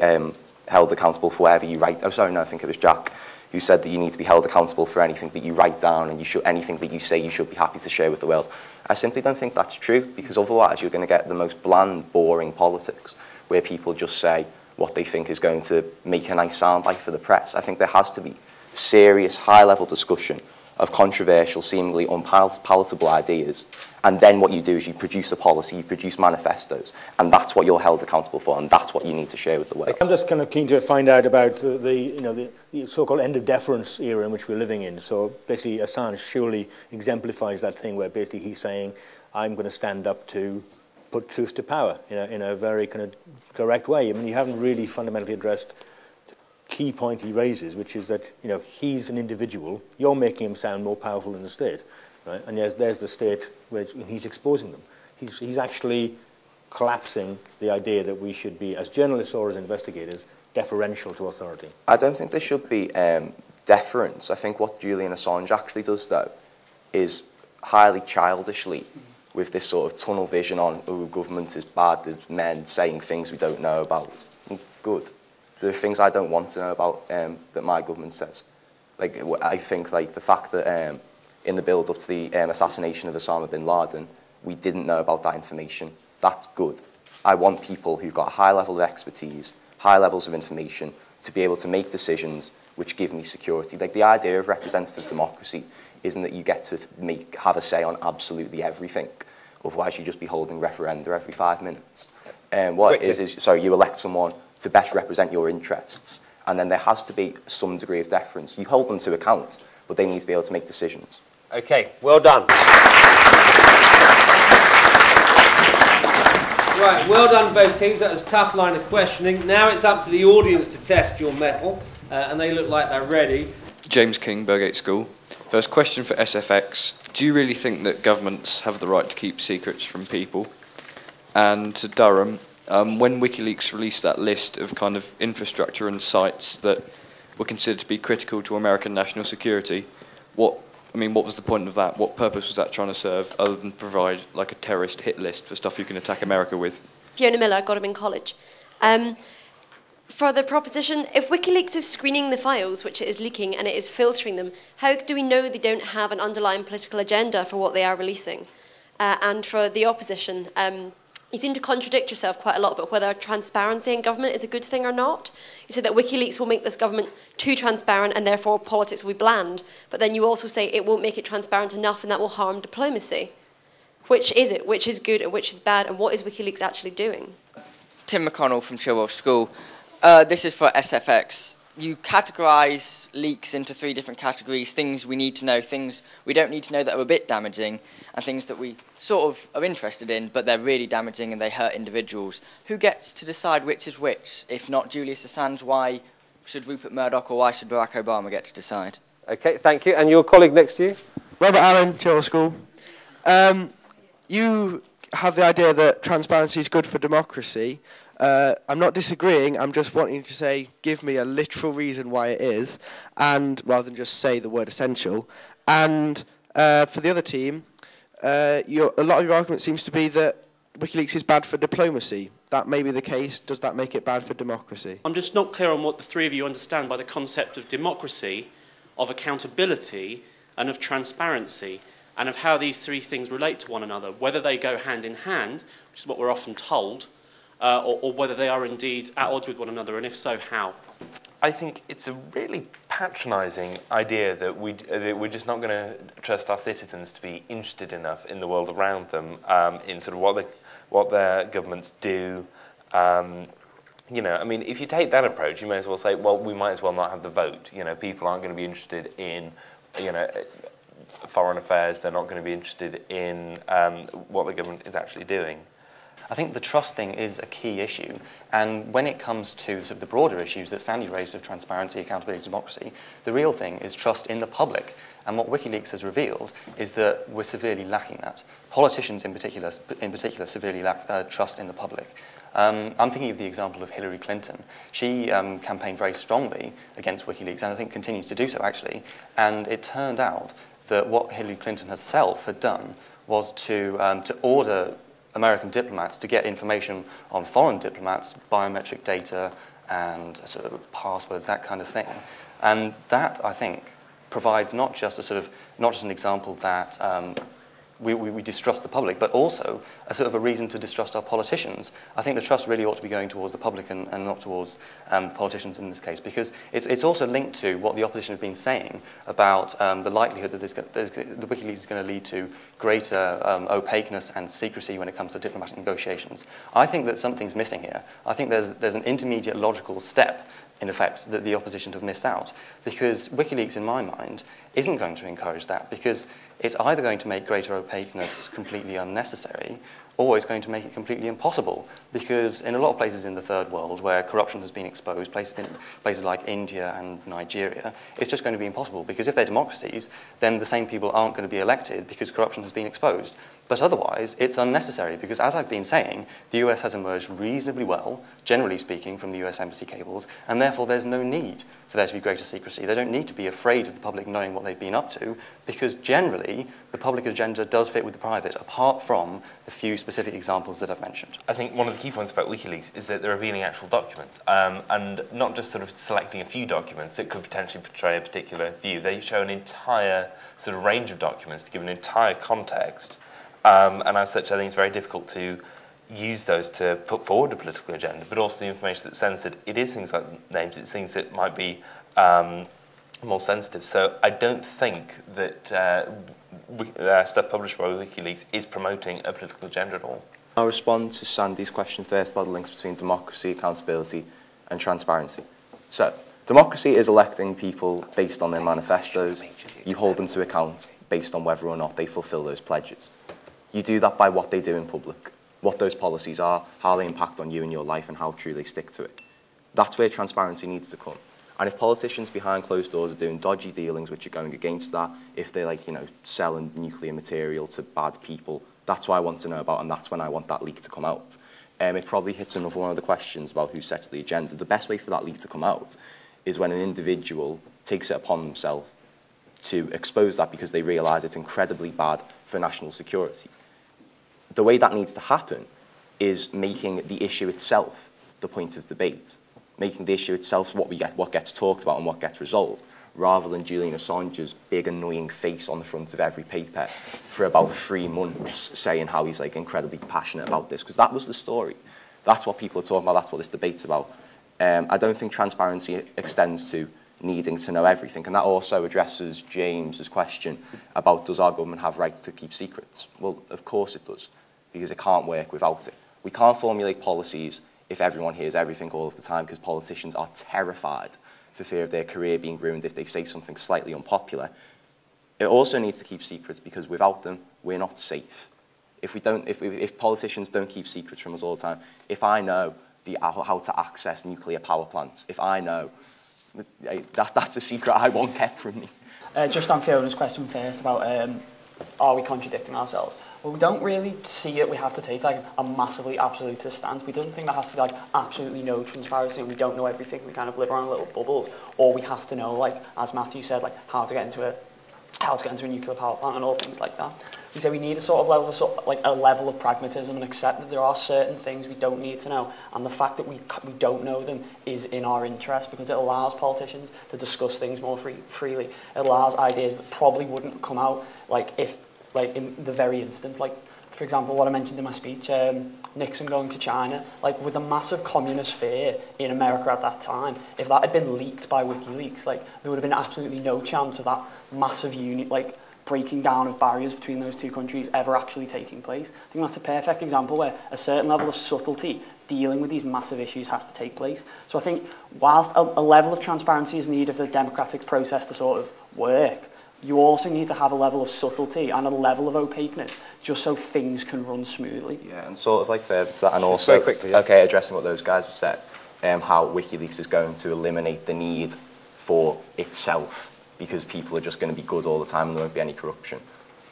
Speaker 4: held accountable for whatever you write. Oh, sorry, no, I think it was Jack who said that you need to be held accountable for anything that you write down, and anything that you say you should be happy to share with the world. I simply don't think that's true, because otherwise you're going to get the most bland, boring politics, where people just say what they think is going to make a nice soundbite for the press. I think there has to be serious, high-level discussion of controversial, seemingly unpalatable ideas, and then what you do is you produce a policy, you produce manifestos, and that's what you're held accountable for, and that's what you need to share with the world.
Speaker 7: I'm just kind of keen to find out about the so-called end of deference era in which we're living in. So basically, Assange surely exemplifies that thing where basically he's saying, I'm going to stand up to put truth to power in a very kind of direct way. I mean, you haven't really fundamentally addressed key point he raises, which is that he's an individual. You're making him sound more powerful than the state, right? And there's the state where he's exposing them. He's actually collapsing the idea that we should be, as journalists or as investigators, deferential to authority.
Speaker 4: I don't think there should be deference. I think what Julian Assange actually does, though, is highly childishly, with this sort of tunnel vision on, oh, government is bad, there's men saying things we don't know about. Good. There are things I don't want to know about that my government says. Like, I think like the fact that in the build-up to the assassination of Osama bin Laden, we didn't know about that information. That's good. I want people who've got a high level of expertise, high levels of information, to be able to make decisions which give me security. Like, the idea of representative democracy isn't that you get to have a say on absolutely everything. Otherwise, you'd just be holding referenda every 5 minutes. What it is you elect someone to best represent your interests, and then there has to be some degree of deference. You hold them to account, but they need to be able to make decisions.
Speaker 2: Okay, well done. Right, well done both teams. That was a tough line of questioning. Now it's up to the audience to test your mettle, and they look like they're ready.
Speaker 11: James King, Burgate School. First question for SFX. do you really think that governments have the right to keep secrets from people? And to Durham, when WikiLeaks released that list of kind of infrastructure and sites that were considered to be critical to American national security, what was the point of that? What purpose was that trying to serve, other than provide like a terrorist hit list for stuff you can attack America with?
Speaker 12: Fiona Miller, Godalming College. For the proposition, if WikiLeaks is screening the files, which it is leaking, and it is filtering them, how do we know they don't have an underlying political agenda for what they are releasing? And for the opposition, you seem to contradict yourself quite a lot about whether transparency in government is a good thing or not. You say that WikiLeaks will make this government too transparent and therefore politics will be bland. But then you also say it won't make it transparent enough and that will harm diplomacy. Which is it? Which is good and which is bad? And what is WikiLeaks actually doing?
Speaker 13: Tim McConnell from Chilwell School. This is for SFX. You categorise leaks into 3 different categories: things we need to know, things we don't need to know that are a bit damaging, and things that we sort of are interested in, but they're really damaging and they hurt individuals. Who gets to decide which is which? If not Julian Assange, why should Rupert Murdoch or why should Barack Obama get to decide?
Speaker 2: Okay, thank you. And your colleague next to you?
Speaker 14: Robert Allen, Chilwell School. You have the idea that transparency is good for democracy. I'm not disagreeing, I'm just wanting to say, give me a literal reason why it is, and rather than just say the word essential. And for the other team, a lot of your argument seems to be that WikiLeaks is bad for diplomacy. That may be the case. Does that make it bad for democracy?
Speaker 15: I'm just not clear on what the 3 of you understand by the concept of democracy, of accountability, and of transparency, and of how these 3 things relate to one another, whether they go hand in hand, which is what we're often told, or whether they are indeed at odds with one another, and if so, how?
Speaker 3: I think it's a really patronising idea that we're just not going to trust our citizens to be interested enough in the world around them, in sort of what their governments do. You know, I mean, if you take that approach, you may as well say, well, we might as well not have the vote. You know, people aren't going to be interested in, you know, foreign affairs. They're not going to be interested in what the government is actually doing.
Speaker 5: I think the trust thing is a key issue, and when it comes to sort of the broader issues that Sandy raised of transparency, accountability, democracy, the real thing is trust in the public. And what WikiLeaks has revealed is that we're severely lacking that. Politicians in particular severely lack trust in the public. I'm thinking of the example of Hillary Clinton. She campaigned very strongly against WikiLeaks, and I think continues to do so actually, and it turned out that what Hillary Clinton herself had done was to order American diplomats to get information on foreign diplomats, biometric data and sort of passwords, that kind of thing. And that, I think, provides not just an example that we distrust the public, but also a sort of a reason to distrust our politicians. I think the trust really ought to be going towards the public and not towards politicians in this case, because it's also linked to what the opposition have been saying about the likelihood that the WikiLeaks is going to lead to greater opaqueness and secrecy when it comes to diplomatic negotiations. I think that something's missing here. I think there's an intermediate logical step, in effect, that the opposition have missed out, because WikiLeaks, in my mind, isn't going to encourage that, because it's either going to make greater opaqueness completely unnecessary, or it's going to make it completely impossible, because in a lot of places in the third world where corruption has been exposed, places like India and Nigeria, it's just going to be impossible, because if they're democracies, then the same people aren't going to be elected because corruption has been exposed. But otherwise, it's unnecessary, because as I've been saying, the US has emerged reasonably well, generally speaking, from the US embassy cables, and therefore there's no need for there to be greater secrecy. They don't need to be afraid of the public knowing what they've been up to, because generally the public agenda does fit with the private, apart from the few specific examples that I've mentioned.
Speaker 3: I think one of the key points about WikiLeaks is that they're revealing actual documents, and not just sort of selecting a few documents that could potentially portray a particular view. They show an entire sort of range of documents to give an entire context. And as such, I think it's very difficult to use those to put forward a political agenda, but also the information that's censored, it is things like names, it's things that might be more sensitive. So I don't think that stuff published by WikiLeaks is promoting a political agenda at all.
Speaker 4: I'll respond to Sandy's question first about the links between democracy, accountability and transparency. So, democracy is electing people based on their manifestos. You hold them to account based on whether or not they fulfil those pledges. You do that by what they do in public, what those policies are, how they impact on you and your life, and how true they stick to it. That's where transparency needs to come. And if politicians behind closed doors are doing dodgy dealings which are going against that, if they're like, you know, selling nuclear material to bad people, that's what I want to know about, and that's when I want that leak to come out. It probably hits another one of the questions about who sets the agenda. The best way for that leak to come out is when an individual takes it upon themselves to expose that because they realise it's incredibly bad for national security. The way that needs to happen is making the issue itself the point of debate, making the issue itself what gets talked about and what gets resolved, rather than Julian Assange's big annoying face on the front of every paper for about 3 months saying how he's like incredibly passionate about this, because that was the story. That's what people are talking about, that's what this debate's about. I don't think transparency extends to needing to know everything, and that also addresses James's question about does our government have rights to keep secrets? Well, of course it does, because it can't work without it. We can't formulate policies if everyone hears everything all of the time, because politicians are terrified for fear of their career being ruined if they say something slightly unpopular. It also needs to keep secrets because without them, we're not safe. If politicians don't keep secrets from us all the time, if I know how to access nuclear power plants, if I know, that's a secret I want kept from me.
Speaker 6: Just on Fiona's question first about are we contradicting ourselves? Well, we don't really see it. We have to take like a massively absolutist stance. We don't think there has to be like absolutely no transparency and we don't know everything. We kind of live around little bubbles, or we have to know, like as Matthew said, like how to get into a nuclear power plant and all things like that. We say we need a sort of level of pragmatism and accept that there are certain things we don't need to know, and the fact that we don't know them is in our interest because it allows politicians to discuss things more freely. It allows ideas that probably wouldn't come out in the very instant. Like, for example, what I mentioned in my speech, Nixon going to China, like with a massive communist fear in America at that time, if that had been leaked by WikiLeaks, like there would have been absolutely no chance of that massive breaking down of barriers between those two countries ever actually taking place. I think that's a perfect example where a certain level of subtlety dealing with these massive issues has to take place. So I think whilst a level of transparency is needed for the democratic process to sort of work, you also need to have a level of subtlety and a level of opaqueness just so things can run smoothly.
Speaker 4: Yeah, and sort of like further to that, and also, very quickly, okay, addressing what those guys have said, how WikiLeaks is going to eliminate the need for itself because people are just going to be good all the time and there won't be any corruption.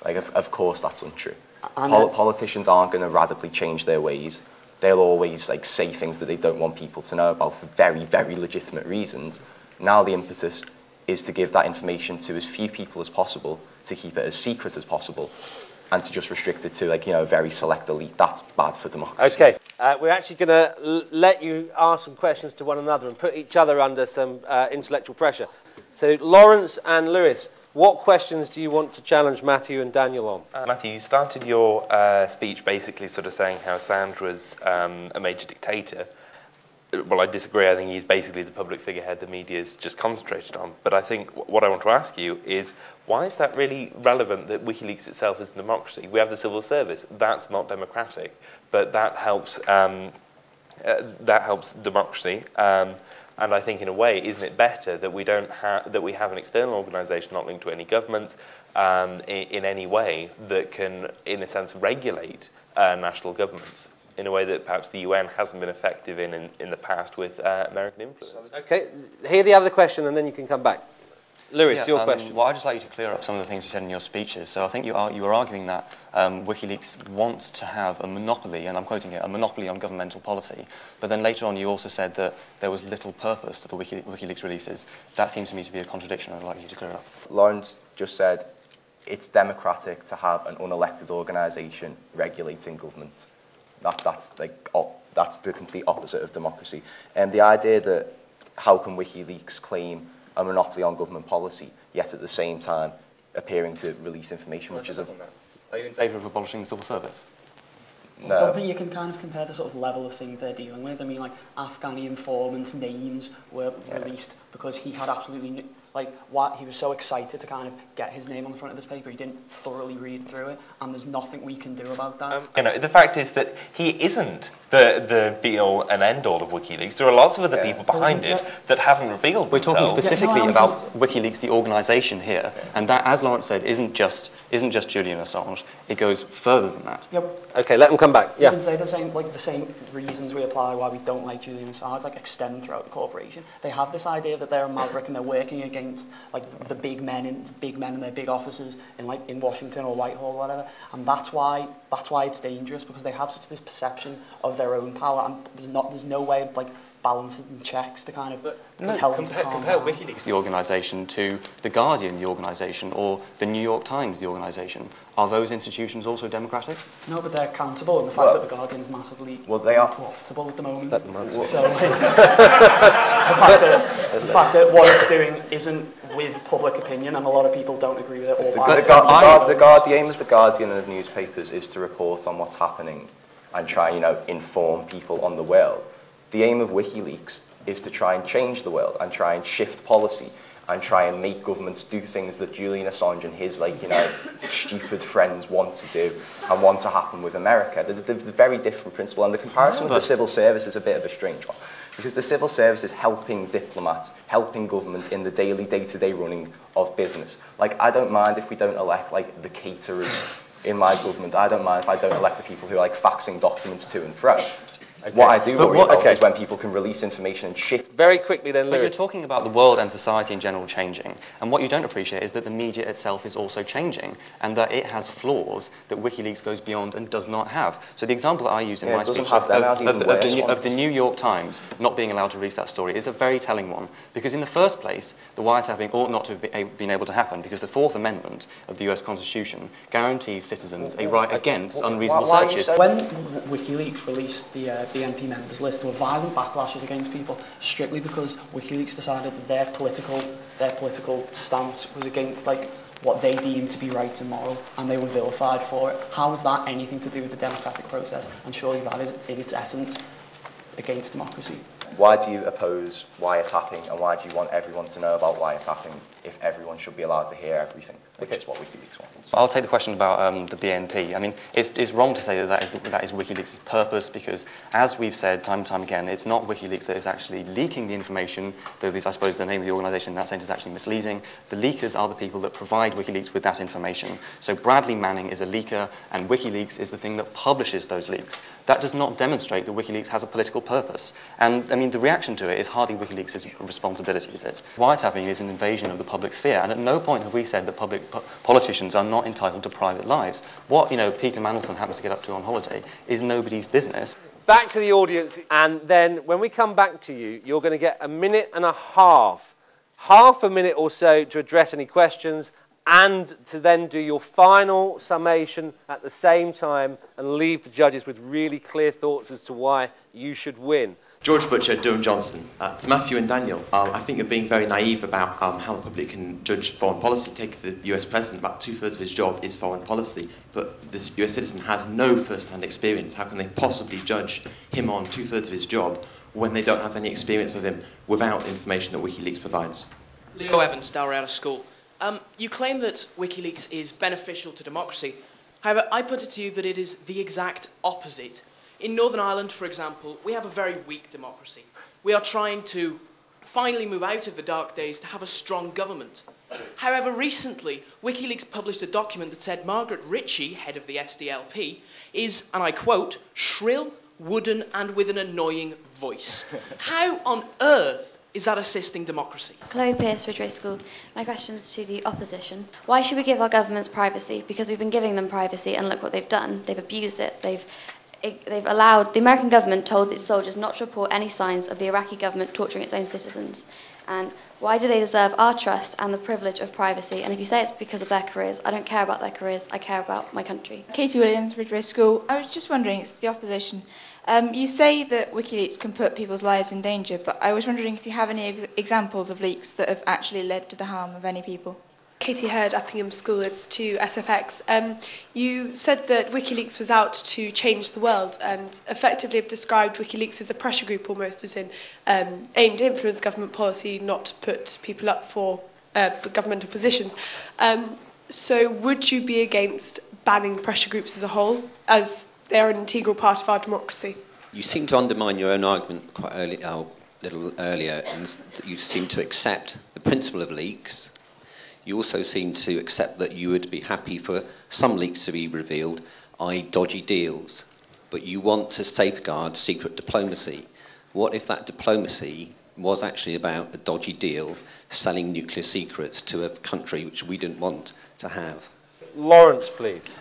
Speaker 4: Like, of course that's untrue. Politicians aren't going to radically change their ways. They'll always like say things that they don't want people to know about for very, very legitimate reasons. Now the impetus is to give that information to as few people as possible, to keep it as secret as possible, and to just restrict it to a very select elite. That's bad for democracy.
Speaker 2: Okay, we're actually going to let you ask some questions to one another and put each other under some intellectual pressure. So Lawrence and Lewis, what questions do you want to challenge Matthew and Daniel on?
Speaker 3: Matthew, you started your speech basically sort of saying how Assange was a major dictator. Well, I disagree. I think he's basically the public figurehead the media's just concentrated on. But I think what I want to ask you is, why is that really relevant that WikiLeaks itself is a democracy? We have the civil service. That's not democratic. But that helps democracy. And I think in a way, isn't it better that we have an external organisation not linked to any government in any way that can, in a sense, regulate national governments in a way that perhaps the UN hasn't been effective in the past with American influence.
Speaker 2: Okay, hear the other question and then you can come back. Lewis, your question.
Speaker 5: Well, I'd just like you to clear up some of the things you said in your speeches. So I think you were arguing that WikiLeaks wants to have a monopoly, and I'm quoting it, a monopoly on governmental policy. But then later on you also said that there was little purpose to the WikiLeaks releases. That seems to me to be a contradiction. I'd like you to clear up.
Speaker 4: Lawrence just said it's democratic to have an unelected organisation regulating government. That's the complete opposite of democracy. And the idea that how can WikiLeaks claim a monopoly on government policy, yet at the same time appearing to release information which is...
Speaker 5: Are you in favour of abolishing the civil service?
Speaker 4: No.
Speaker 6: I don't think you can kind of compare the sort of level of things they're dealing with. I mean, like, Afghani informants' names were released because he had absolutely like, why he was so excited to kind of get his name on the front of this paper. He didn't thoroughly read through it, and there's nothing we can do about that.
Speaker 3: You know, the fact is that he isn't the be-all and end-all of WikiLeaks. There are lots of other people behind it that haven't revealed
Speaker 5: We're
Speaker 3: themselves.
Speaker 5: talking specifically about WikiLeaks, the organisation here, and that, as Lawrence said, isn't just Julian Assange. It goes further than that.
Speaker 6: Yep.
Speaker 2: Okay, let them come back.
Speaker 6: You can say the same reasons we apply why we don't like Julian Assange, like, extend throughout the corporation. They have this idea that they're a maverick and they're working against, like, the big men in their big offices in Washington or Whitehall or whatever, and that's why it's dangerous, because they have such this perception of their own power, and there's no way of, like, balancing checks to kind of tell them to calm
Speaker 5: compare
Speaker 6: down.
Speaker 5: WikiLeaks, the organisation, to The Guardian, the organisation, or the New York Times, the organisation. Are those institutions also democratic?
Speaker 6: No, but they're accountable, and the fact that The Guardian is massively profitable at the moment. So, like, the fact that what it's doing isn't with public opinion, and a lot of people don't agree with it.
Speaker 4: The aim of The Guardian and of newspapers is to report on what's happening and try, inform people on the world. The aim of WikiLeaks is to try and change the world and try and shift policy and try and make governments do things that Julian Assange and his, stupid friends want to do and want to happen with America. There's a very different principle, and the comparison with the civil service is a bit of a strange one, because the civil service is helping diplomats, helping government in the daily, day-to-day running of business. Like, I don't mind if we don't elect, the caterers in my government. I don't mind if I don't elect the people who are, faxing documents to and fro. Okay. What I do worry about is when people can release information and shift.
Speaker 2: Very quickly then,
Speaker 5: But
Speaker 2: Lewis.
Speaker 5: you're talking about the world and society in general changing, and what you don't appreciate is that the media itself is also changing, and that it has flaws that WikiLeaks goes beyond and does not have. So the example that I used in my speech of the New York Times not being allowed to release that story is a very telling one, because in the first place, the wiretapping ought not to have been able to happen, because the Fourth Amendment of the US Constitution guarantees citizens a right against unreasonable searches.
Speaker 6: When WikiLeaks released the BNP members list, there were violent backlashes against people strictly because WikiLeaks decided that their political stance was against what they deemed to be right and moral, and they were vilified for it. How is that anything to do with the democratic process? And surely that is, in its essence, against democracy.
Speaker 4: Why do you oppose wiretapping, and why do you want everyone to know about wiretapping if everyone should be allowed to hear everything, which is what WikiLeaks wants?
Speaker 5: I'll take the question about the BNP. I mean, it's wrong to say that is WikiLeaks' purpose, because, as we've said time and time again, it's not WikiLeaks that is actually leaking the information, though I suppose the name of the organisation in that sense is actually misleading. The leakers are the people that provide WikiLeaks with that information. So Bradley Manning is a leaker, and WikiLeaks is the thing that publishes those leaks. That does not demonstrate that WikiLeaks has a political purpose. And, I mean, the reaction to it is hardly WikiLeaks' responsibility, is it? Wiretapping is an invasion of the public sphere, and at no point have we said that politicians are not entitled to private lives. What, Peter Mandelson happens to get up to on holiday is nobody's business.
Speaker 2: Back to the audience, and then when we come back to you, you're going to get a minute and a half a minute or so to address any questions, and to then do your final summation at the same time and leave the judges with really clear thoughts as to why you should win.
Speaker 16: George Butcher, Durham Johnson. To Matthew and Daniel, I think you're being very naive about how the public can judge foreign policy. Take the US president, about 2/3 of his job is foreign policy, but this US citizen has no first-hand experience. How can they possibly judge him on 2/3 of his job when they don't have any experience of him without the information that WikiLeaks provides?
Speaker 17: Leo Evans, Dalry out of school. You claim that WikiLeaks is beneficial to democracy. However, I put it to you that it is the exact opposite. In Northern Ireland, for example, we have a very weak democracy. We are trying to finally move out of the dark days to have a strong government. However, recently, WikiLeaks published a document that said Margaret Ritchie, head of the SDLP, is, and I quote, shrill, wooden, and with an annoying voice. How on earth is that assisting democracy?
Speaker 18: Chloe Pearce, Ridgeway School. My question's to the opposition. Why should we give our governments privacy? Because we've been giving them privacy, and look what they've done. They've abused it. They've allowed, the American government told its soldiers not to report any signs of the Iraqi government torturing its own citizens. And why do they deserve our trust and the privilege of privacy? And if you say it's because of their careers, I don't care about their careers, I care about my country.
Speaker 19: Katie Williams, Ridgeway School. I was just wondering, it's the opposition. You say that WikiLeaks can put people's lives in danger, but I was wondering if you have any examples of leaks that have actually led to the harm of any people.
Speaker 20: Katie Hurd, Uppingham School. It's to SFX. You said that WikiLeaks was out to change the world, and effectively have described WikiLeaks as a pressure group almost, as in aimed to influence government policy, not to put people up for governmental positions. So would you be against banning pressure groups as a whole, as they're an integral part of our democracy?
Speaker 21: You seem to undermine your own argument quite early, a little earlier, and you seem to accept the principle of leaks. You also seem to accept that you would be happy for some leaks to be revealed, i.e. dodgy deals, but you want to safeguard secret diplomacy. What if that diplomacy was actually about a dodgy deal selling nuclear secrets to a country which we didn't want to have?
Speaker 2: Lawrence, please.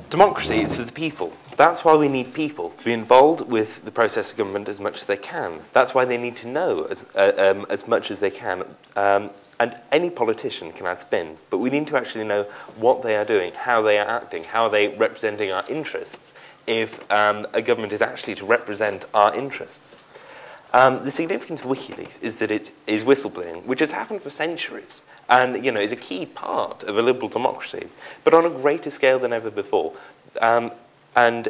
Speaker 3: Democracy is for the people. That's why we need people to be involved with the process of government as much as they can. That's why they need to know as much as they can. And any politician can add spin, but we need to actually know what they are doing, how they are acting, how are they representing our interests, if a government is actually to represent our interests. The significance of WikiLeaks is that it is whistleblowing, which has happened for centuries, and is a key part of a liberal democracy, but on a greater scale than ever before. And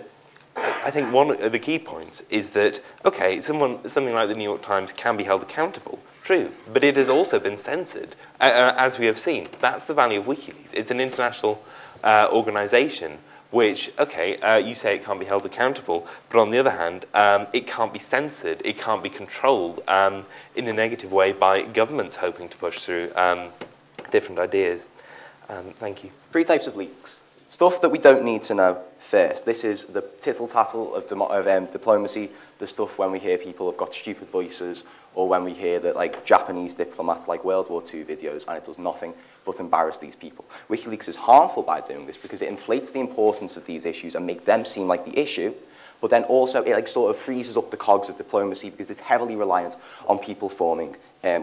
Speaker 3: I think one of the key points is that, okay, something like the New York Times can be held accountable, true, but it has also been censored, as we have seen. That's the value of WikiLeaks. It's an international organisation which, okay, you say it can't be held accountable, but on the other hand, it can't be censored, it can't be controlled in a negative way by governments hoping to push through different ideas. Thank you.
Speaker 4: 3 types of leaks. Stuff that we don't need to know first. This is the tittle-tattle of diplomacy, the stuff when we hear people have got stupid voices, or when we hear that Japanese diplomats like World War II videos, and it does nothing but embarrass these people. WikiLeaks is harmful by doing this because it inflates the importance of these issues and make them seem like the issue, but then also it sort of freezes up the cogs of diplomacy because it's heavily reliant on people forming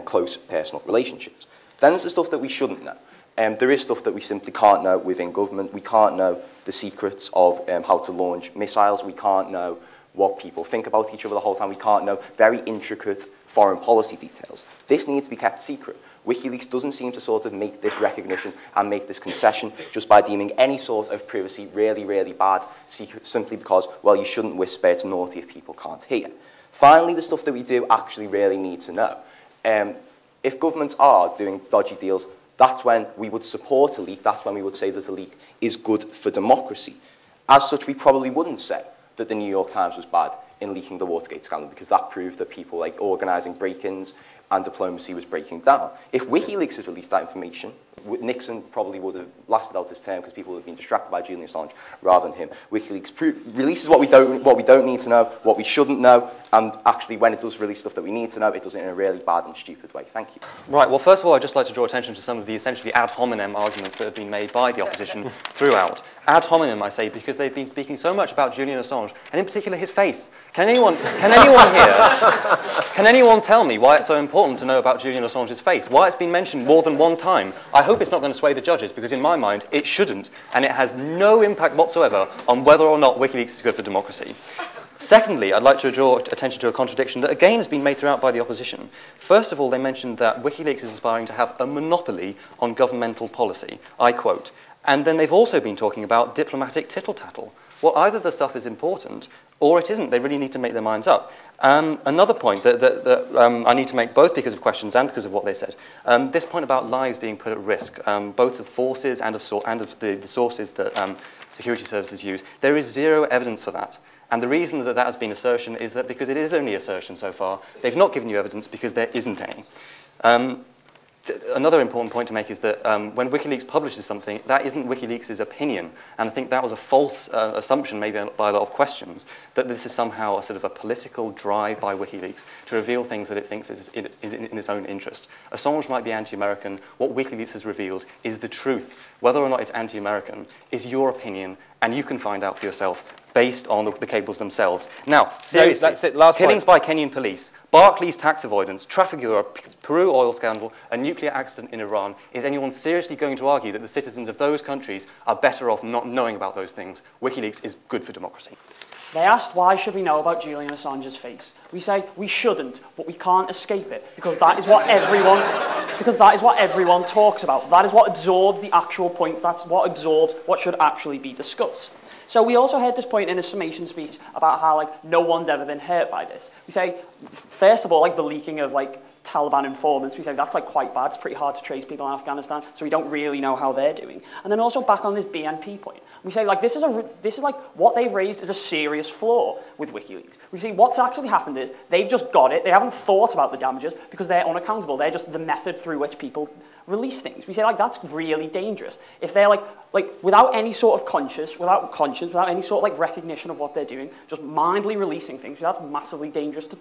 Speaker 4: close personal relationships. Then there's the stuff that we shouldn't know. There is stuff that we simply can't know within government. We can't know the secrets of how to launch missiles. We can't know what people think about each other the whole time. We can't know very intricate foreign policy details. This needs to be kept secret. WikiLeaks doesn't seem to sort of make this recognition and make this concession just by deeming any sort of privacy really, really bad secret simply because, well, you shouldn't whisper, it's naughty if people can't hear. Finally, the stuff that we do actually really need to know. If governments are doing dodgy deals, that's when we would support a leak. That's when we would say that a leak is good for democracy. As such, we probably wouldn't say that the New York Times was bad in leaking the Watergate scandal because that proved that people organising break-ins and diplomacy was breaking down. If WikiLeaks had released that information, Nixon probably would have lasted out his term because people would have been distracted by Julian Assange rather than him. WikiLeaks releases what we don't need to know, what we shouldn't know, and actually when it does release stuff that we need to know, it does it in a really bad and stupid way. Thank you.
Speaker 5: Right, well, first of all, I'd just like to draw attention to some of the essentially ad hominem arguments that have been made by the opposition throughout. Ad hominem, I say, because they've been speaking so much about Julian Assange, and in particular his face. Can anyone tell me why it's so important to know about Julian Assange's face? Why it's been mentioned more than one time? I hope it's not going to sway the judges, because in my mind, it shouldn't, and it has no impact whatsoever on whether or not WikiLeaks is good for democracy. Secondly, I'd like to draw attention to a contradiction that again has been made throughout by the opposition. First of all, they mentioned that WikiLeaks is aspiring to have a monopoly on governmental policy. I quote. And then they've also been talking about diplomatic tittle-tattle. Well, either the stuff is important or it isn't. They really need to make their minds up. Another point that I need to make, both because of questions and because of what they said, this point about lives being put at risk, both of forces and of the sources that security services use, there is zero evidence for that. And the reason that that has been assertion is that because it is only assertion so far, they've not given you evidence because there isn't any. Another important point to make is that when WikiLeaks publishes something, that isn't WikiLeaks' opinion. And I think that was a false assumption made by a lot of questions, that this is somehow a sort of a political drive by WikiLeaks to reveal things that it thinks is in its own interest. Assange might be anti-American. What WikiLeaks has revealed is the truth. Whether or not it's anti-American is your opinion, and you can find out for yourself based on the cables themselves. Now, seriously,
Speaker 2: that's it. Last
Speaker 5: killings
Speaker 2: point.
Speaker 5: by Kenyan police, Barclays tax avoidance, traffic Europe, Peru oil scandal, a nuclear accident in Iran. Is anyone seriously going to argue that the citizens of those countries are better off not knowing about those things? WikiLeaks is good for democracy.
Speaker 6: They asked why should we know about Julian Assange's face. We say we shouldn't, but we can't escape it because that is what everyone talks about. That is what absorbs the actual points. That's what absorbs what should actually be discussed. So we also heard this point in a summation speech about how no one's ever been hurt by this. We say, first of all, the leaking of Taliban informants. We say that's like quite bad. It's pretty hard to trace people in Afghanistan, so we don't really know how they're doing. And then also back on this BNP point, we say like this is like what they've raised is a serious flaw with WikiLeaks. We see what's actually happened is they've just got it. They haven't thought about the damages because they're unaccountable. They're just the method through which people release things. We say like that's really dangerous. If they're like without any sort of conscience, without any sort of like recognition of what they're doing, just mindly releasing things, that's massively dangerous to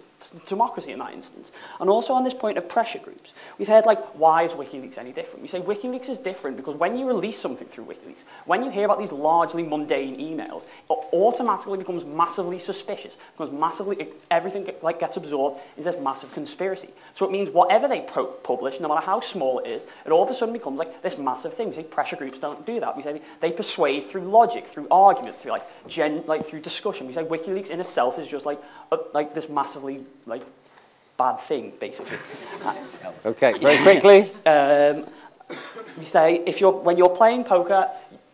Speaker 6: democracy in that instance. And also on this point of pressure groups, we've heard like, why is WikiLeaks any different? We say WikiLeaks is different because when you release something through WikiLeaks, when you hear about these largely mundane emails, it automatically becomes massively suspicious, because massively everything like gets absorbed into this massive conspiracy. So it means whatever they publish, no matter how small it is, it all of a sudden becomes like this massive thing. We say pressure groups don't do that. We say they persuade through logic, through argument, through through discussion. We say WikiLeaks in itself is just like this massively bad thing, basically.
Speaker 2: Okay, very quickly.
Speaker 6: We say when you're playing poker,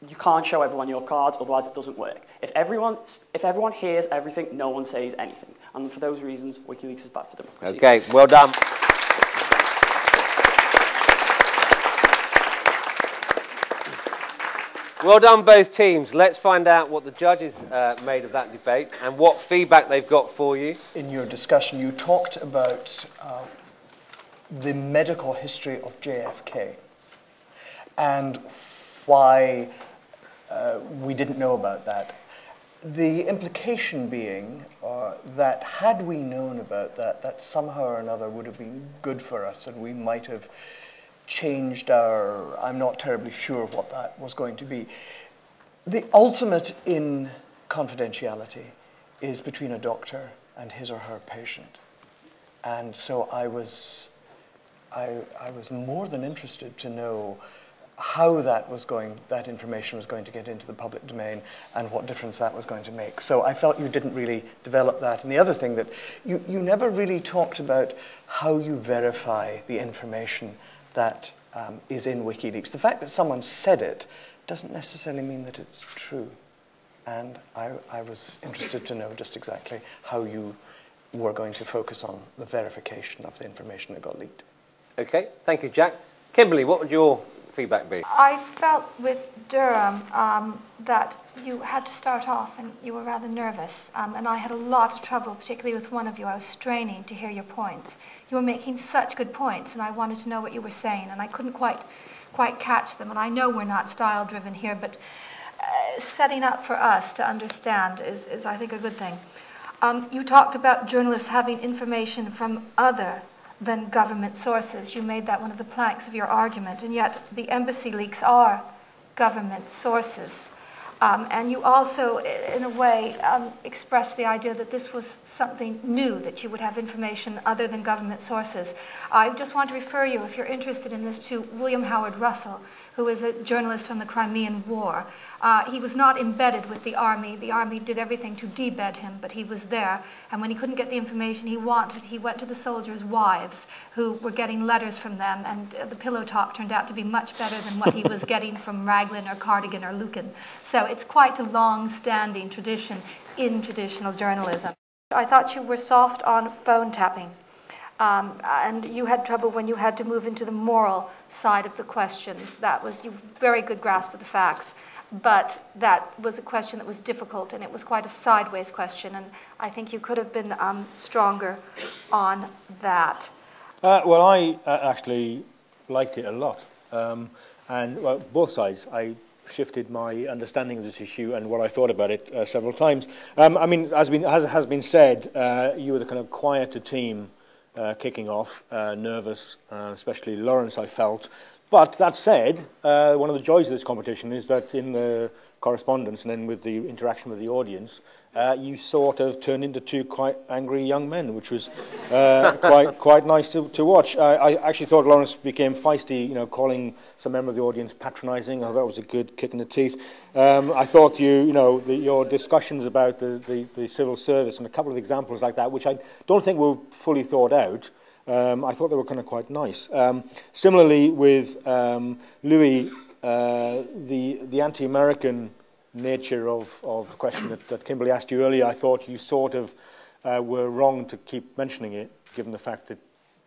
Speaker 6: you can't show everyone your cards, otherwise it doesn't work. If everyone hears everything, no one says anything. And for those reasons, WikiLeaks is bad for democracy.
Speaker 2: Okay, well done. Well done, both teams. Let's find out what the judges made of that debate and what feedback they've got for you.
Speaker 8: In your discussion, you talked about the medical history of JFK and why we didn't know about that. The implication being that had we known about that, that somehow or another would have been good for us and we might have changed I'm not terribly sure what that was going to be. The ultimate in confidentiality is between a doctor and his or her patient. And so I was more than interested to know how that information was going to get into the public domain and what difference that was going to make. So I felt you didn't really develop that. And the other thing that you never really talked about how you verify the information that is in WikiLeaks. The fact that someone said it doesn't necessarily mean that it's true. And I was interested to know just exactly how you were going to focus on the verification of the information that got leaked.
Speaker 2: Okay, thank you, Jack. Kimberly, what would your feedback be?
Speaker 9: I felt with Durham that you had to start off and you were rather nervous. And I had a lot of trouble, particularly with one of you. I was straining to hear your points. You were making such good points, and I wanted to know what you were saying, and I couldn't quite catch them. And I know we're not style-driven here, but setting up for us to understand is I think, a good thing. You talked about journalists having information from other than government sources. You made that one of the planks of your argument, and yet the embassy leaks are government sources. And you also, in a way, expressed the idea that this was something new, that you would have information other than government sources. I just want to refer you, if you're interested in this, to William Howard Russell, who is a journalist from the Crimean War. He was not embedded with the army. The army did everything to debed him, but he was there. And when he couldn't get the information he wanted, he went to the soldiers' wives, who were getting letters from them, and the pillow talk turned out to be much better than what he was getting from Raglan or Cardigan or Lucan. So it's quite a long-standing tradition in traditional journalism. I thought you were soft on phone tapping. And you had trouble when you had to move into the moral side of the questions. That was, you very good grasp of the facts, but that was a question that was difficult, and it was quite a sideways question, and I think you could have been stronger on that.
Speaker 7: Well, I actually liked it a lot, and well, both sides. I shifted my understanding of this issue and what I thought about it several times. I mean, as has been said, you were the kind of quieter team kicking off, nervous, especially Lawrence, I felt. But that said, one of the joys of this competition is that in the correspondence and then with the interaction with the audience, you sort of turned into two quite angry young men, which was quite nice to watch. I actually thought Lawrence became feisty, you know, calling some member of the audience patronising. I thought that was a good kick in the teeth. I thought your discussions about the civil service and a couple of examples like that, which I don't think were fully thought out, I thought they were kind of quite nice. Similarly with Louis, the anti-American nature of the question that Kimberly asked you earlier, I thought you sort of were wrong to keep mentioning it, given the fact that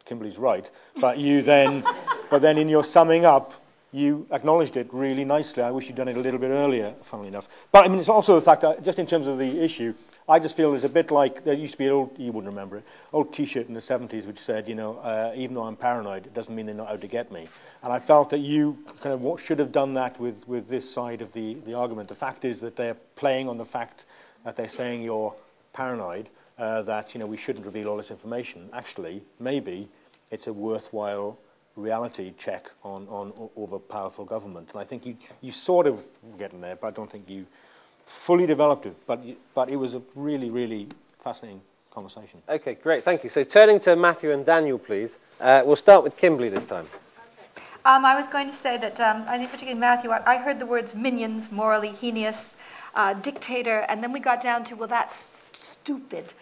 Speaker 7: Kimberly's right, but you then, but then in your summing up, you acknowledged it really nicely. I wish you'd done it a little bit earlier, funnily enough. But I mean, it's also the fact that, just in terms of the issue, I just feel it's a bit like, there used to be an old, you wouldn't remember it, old T-shirt in the 70s which said, you know, even though I'm paranoid, it doesn't mean they're not out to get me. And I felt that you kind of should have done that with this side of the argument. The fact is that they're playing on the fact that they're saying you're paranoid, that, you know, we shouldn't reveal all this information. Actually, maybe it's a worthwhile reality check on over powerful government. And I think you sort of get in there, but I don't think you fully developed it. But it was a really, really fascinating conversation.
Speaker 2: Okay, great, thank you. So turning to Matthew and Daniel, please. We'll start with Kimberly this time.
Speaker 9: I was going to say that, I think particularly Matthew, I heard the words minions, morally heinous, dictator, and then we got down to, well, that's stupid.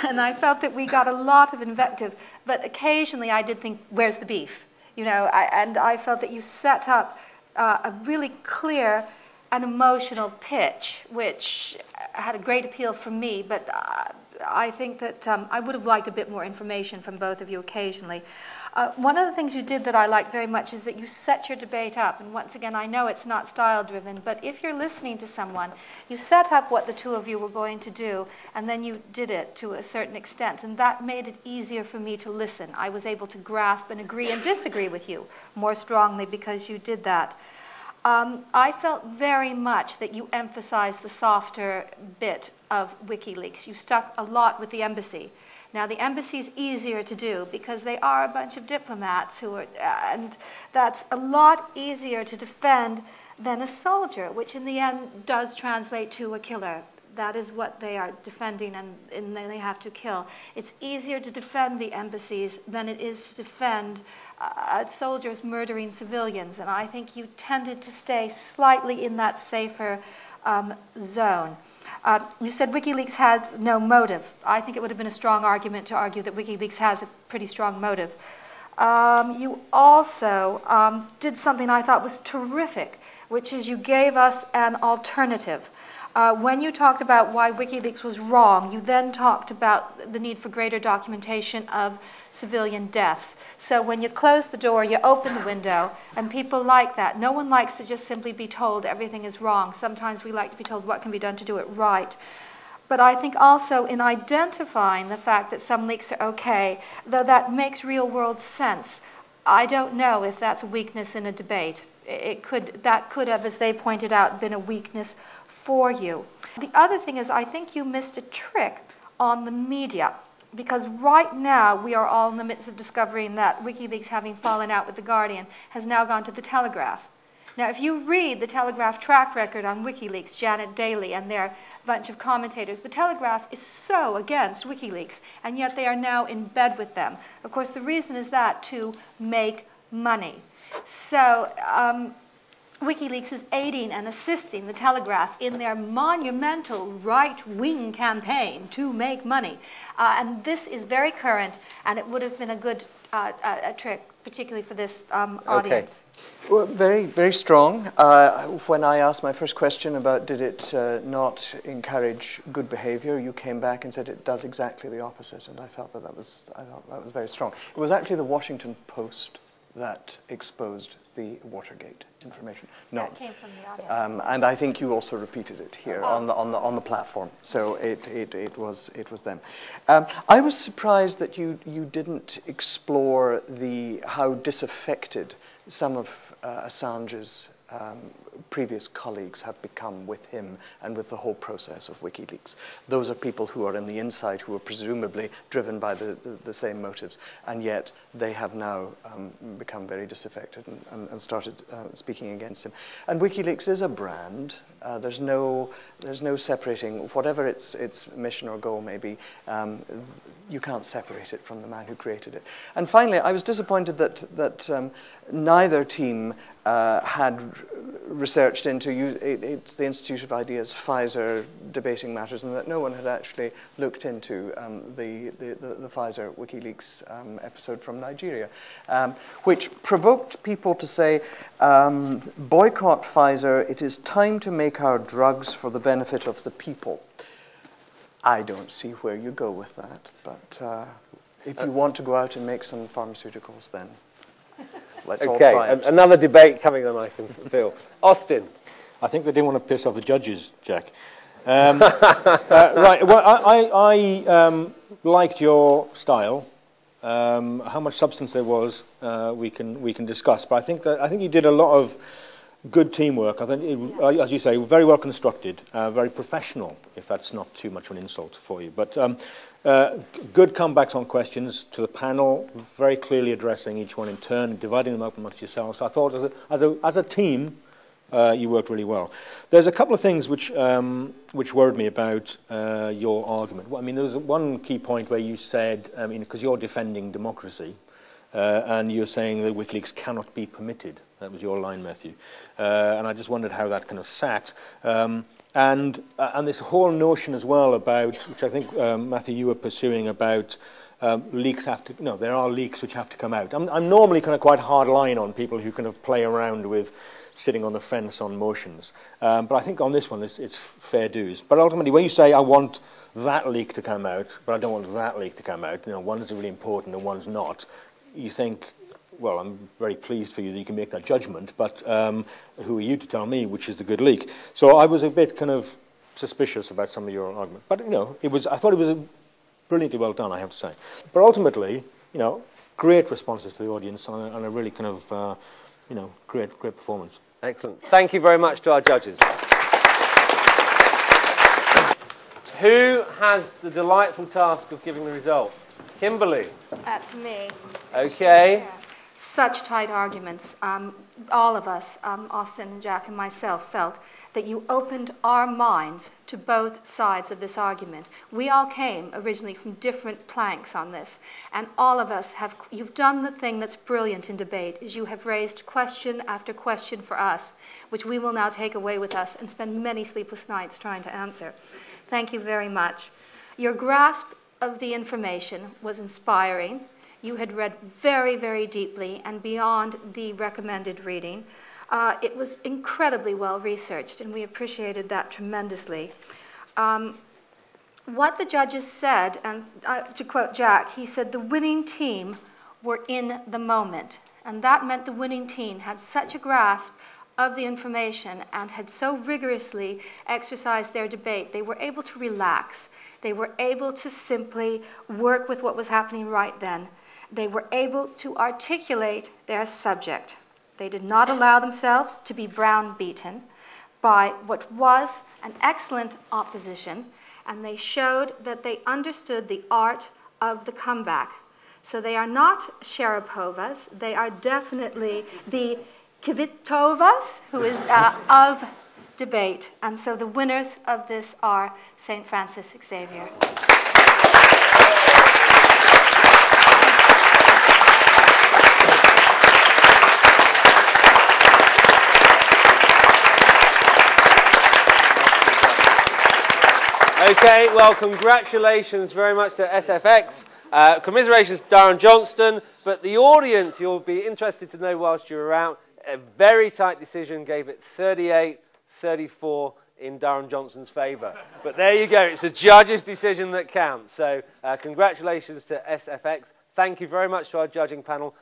Speaker 9: And I felt that we got a lot of invective, but occasionally I did think, where's the beef? You know, and I felt that you set up a really clear and emotional pitch, which had a great appeal for me, but I think that I would have liked a bit more information from both of you occasionally. One of the things you did that I liked very much is that you set your debate up, and once again, I know it's not style-driven, but if you're listening to someone, you set up what the two of you were going to do, and then you did it to a certain extent, and that made it easier for me to listen. I was able to grasp and agree and disagree with you more strongly because you did that. I felt very much that you emphasized the softer bit of WikiLeaks. You stuck a lot with the embassy. Now, the embassy is easier to do because they are a bunch of diplomats who are, and that's a lot easier to defend than a soldier, which in the end does translate to a killer. That is what they are defending, and they have to kill. It's easier to defend the embassies than it is to defend soldiers murdering civilians, and I think you tended to stay slightly in that safer zone. You said WikiLeaks has no motive. I think it would have been a strong argument to argue that WikiLeaks has a pretty strong motive. You also did something I thought was terrific, which is you gave us an alternative. When you talked about why WikiLeaks was wrong, you then talked about the need for greater documentation of civilian deaths. So when you close the door, you open the window, and people like that. No one likes to just simply be told everything is wrong. Sometimes we like to be told what can be done to do it right. But I think also in identifying the fact that some leaks are okay, though that makes real-world sense, I don't know if that's a weakness in a debate. That could have, as they pointed out, been a weakness for you. The other thing is I think you missed a trick on the media, because right now we are all in the midst of discovering that WikiLeaks, having fallen out with The Guardian, has now gone to The Telegraph. Now, if you read The Telegraph track record on WikiLeaks, Janet Daly and their bunch of commentators, The Telegraph is so against WikiLeaks, and yet they are now in bed with them. Of course, the reason is that to make money. So WikiLeaks is aiding and assisting The Telegraph in their monumental right-wing campaign to make money. And this is very current, and it would have been a good trick, particularly for this audience.
Speaker 8: Well, very, very strong. When I asked my first question about did it not encourage good behavior, you came back and said it does exactly the opposite, and I felt that was very strong. It was actually the Washington Post that exposed the Watergate information.
Speaker 9: That came from the audience.
Speaker 8: And I think you also repeated it here on the platform. So it was them. I was surprised that you didn't explore how disaffected some of Assange's previous colleagues have become with him and with the whole process of WikiLeaks. Those are people who are in the inside, who are presumably driven by the same motives, and yet they have now become very disaffected and started speaking against him. And WikiLeaks is a brand. There's no separating, whatever its mission or goal may be, you can't separate it from the man who created it. And finally, I was disappointed that neither team had researched into, it's the Institute of Ideas, Pfizer debating matters, and that no one had actually looked into the Pfizer WikiLeaks episode from Nigeria, which provoked people to say, boycott Pfizer, it is time to make our drugs for the benefit of the people. I don't see where you go with that, but If you want to go out and make some pharmaceuticals, then let's all
Speaker 2: Okay,
Speaker 8: try it.
Speaker 2: another debate coming on, I can feel. Austin.
Speaker 7: I think they didn't want to piss off the judges, Jack. Right, well, I liked your style. How much substance there was, we can discuss. But I think you did a lot of good teamwork. I think, as you say, very well constructed, very professional, if that's not too much of an insult for you. But good comebacks on questions to the panel, very clearly addressing each one in turn, dividing them up amongst yourselves. So I thought, as a team, you worked really well. There's a couple of things which worried me about your argument. Well, I mean, there was one key point where you said, because you're defending democracy, and you're saying that WikiLeaks cannot be permitted. That was your line, Matthew. And I just wondered how that kind of sat. And this whole notion as well about, which I think, Matthew, you were pursuing about leaks there are leaks which have to come out. I'm normally kind of quite hard line on people who kind of play around with sitting on the fence on motions. But I think on this one, it's fair dues. But ultimately, when you say, I want that leak to come out, but I don't want that leak to come out, one is really important and one's not, you think, well, I'm very pleased for you that you can make that judgment, but who are you to tell me which is the good leak? So I was a bit kind of suspicious about some of your argument. But, I thought it was brilliantly well done, I have to say. But ultimately, great responses to the audience and a really kind of, great performance.
Speaker 2: Excellent. Thank you very much to our judges. Who has the delightful task of giving the result? Kimberly.
Speaker 9: That's me.
Speaker 2: Okay.
Speaker 9: Such tight arguments. All of us, Austin and Jack and myself, felt that you opened our minds to both sides of this argument. We all came originally from different planks on this, and all of us you've done the thing that's brilliant in debate, is you have raised question after question for us, which we will now take away with us and spend many sleepless nights trying to answer. Thank you very much. Your grasp of the information was inspiring. You had read very, very deeply and beyond the recommended reading. It was incredibly well researched, and we appreciated that tremendously. What the judges said, and to quote Jack, he said the winning team were in the moment, and that meant the winning team had such a grasp of the information and had so rigorously exercised their debate, they were able to relax. They were able to simply work with what was happening right then. They were able to articulate their subject. They did not allow themselves to be browbeaten by what was an excellent opposition, and they showed that they understood the art of the comeback. So they are not Sharapovas, they are definitely the Kvitovas, who is of debate. And so the winners of this are St. Francis Xavier.
Speaker 2: Okay, well, congratulations very much to SFX. Commiserations to Darren Johnston. But the audience, you'll be interested to know whilst you're around, a very tight decision gave it 38-34 in Darren Johnston's favour. But there you go, it's a judge's decision that counts. So congratulations to SFX. Thank you very much to our judging panel.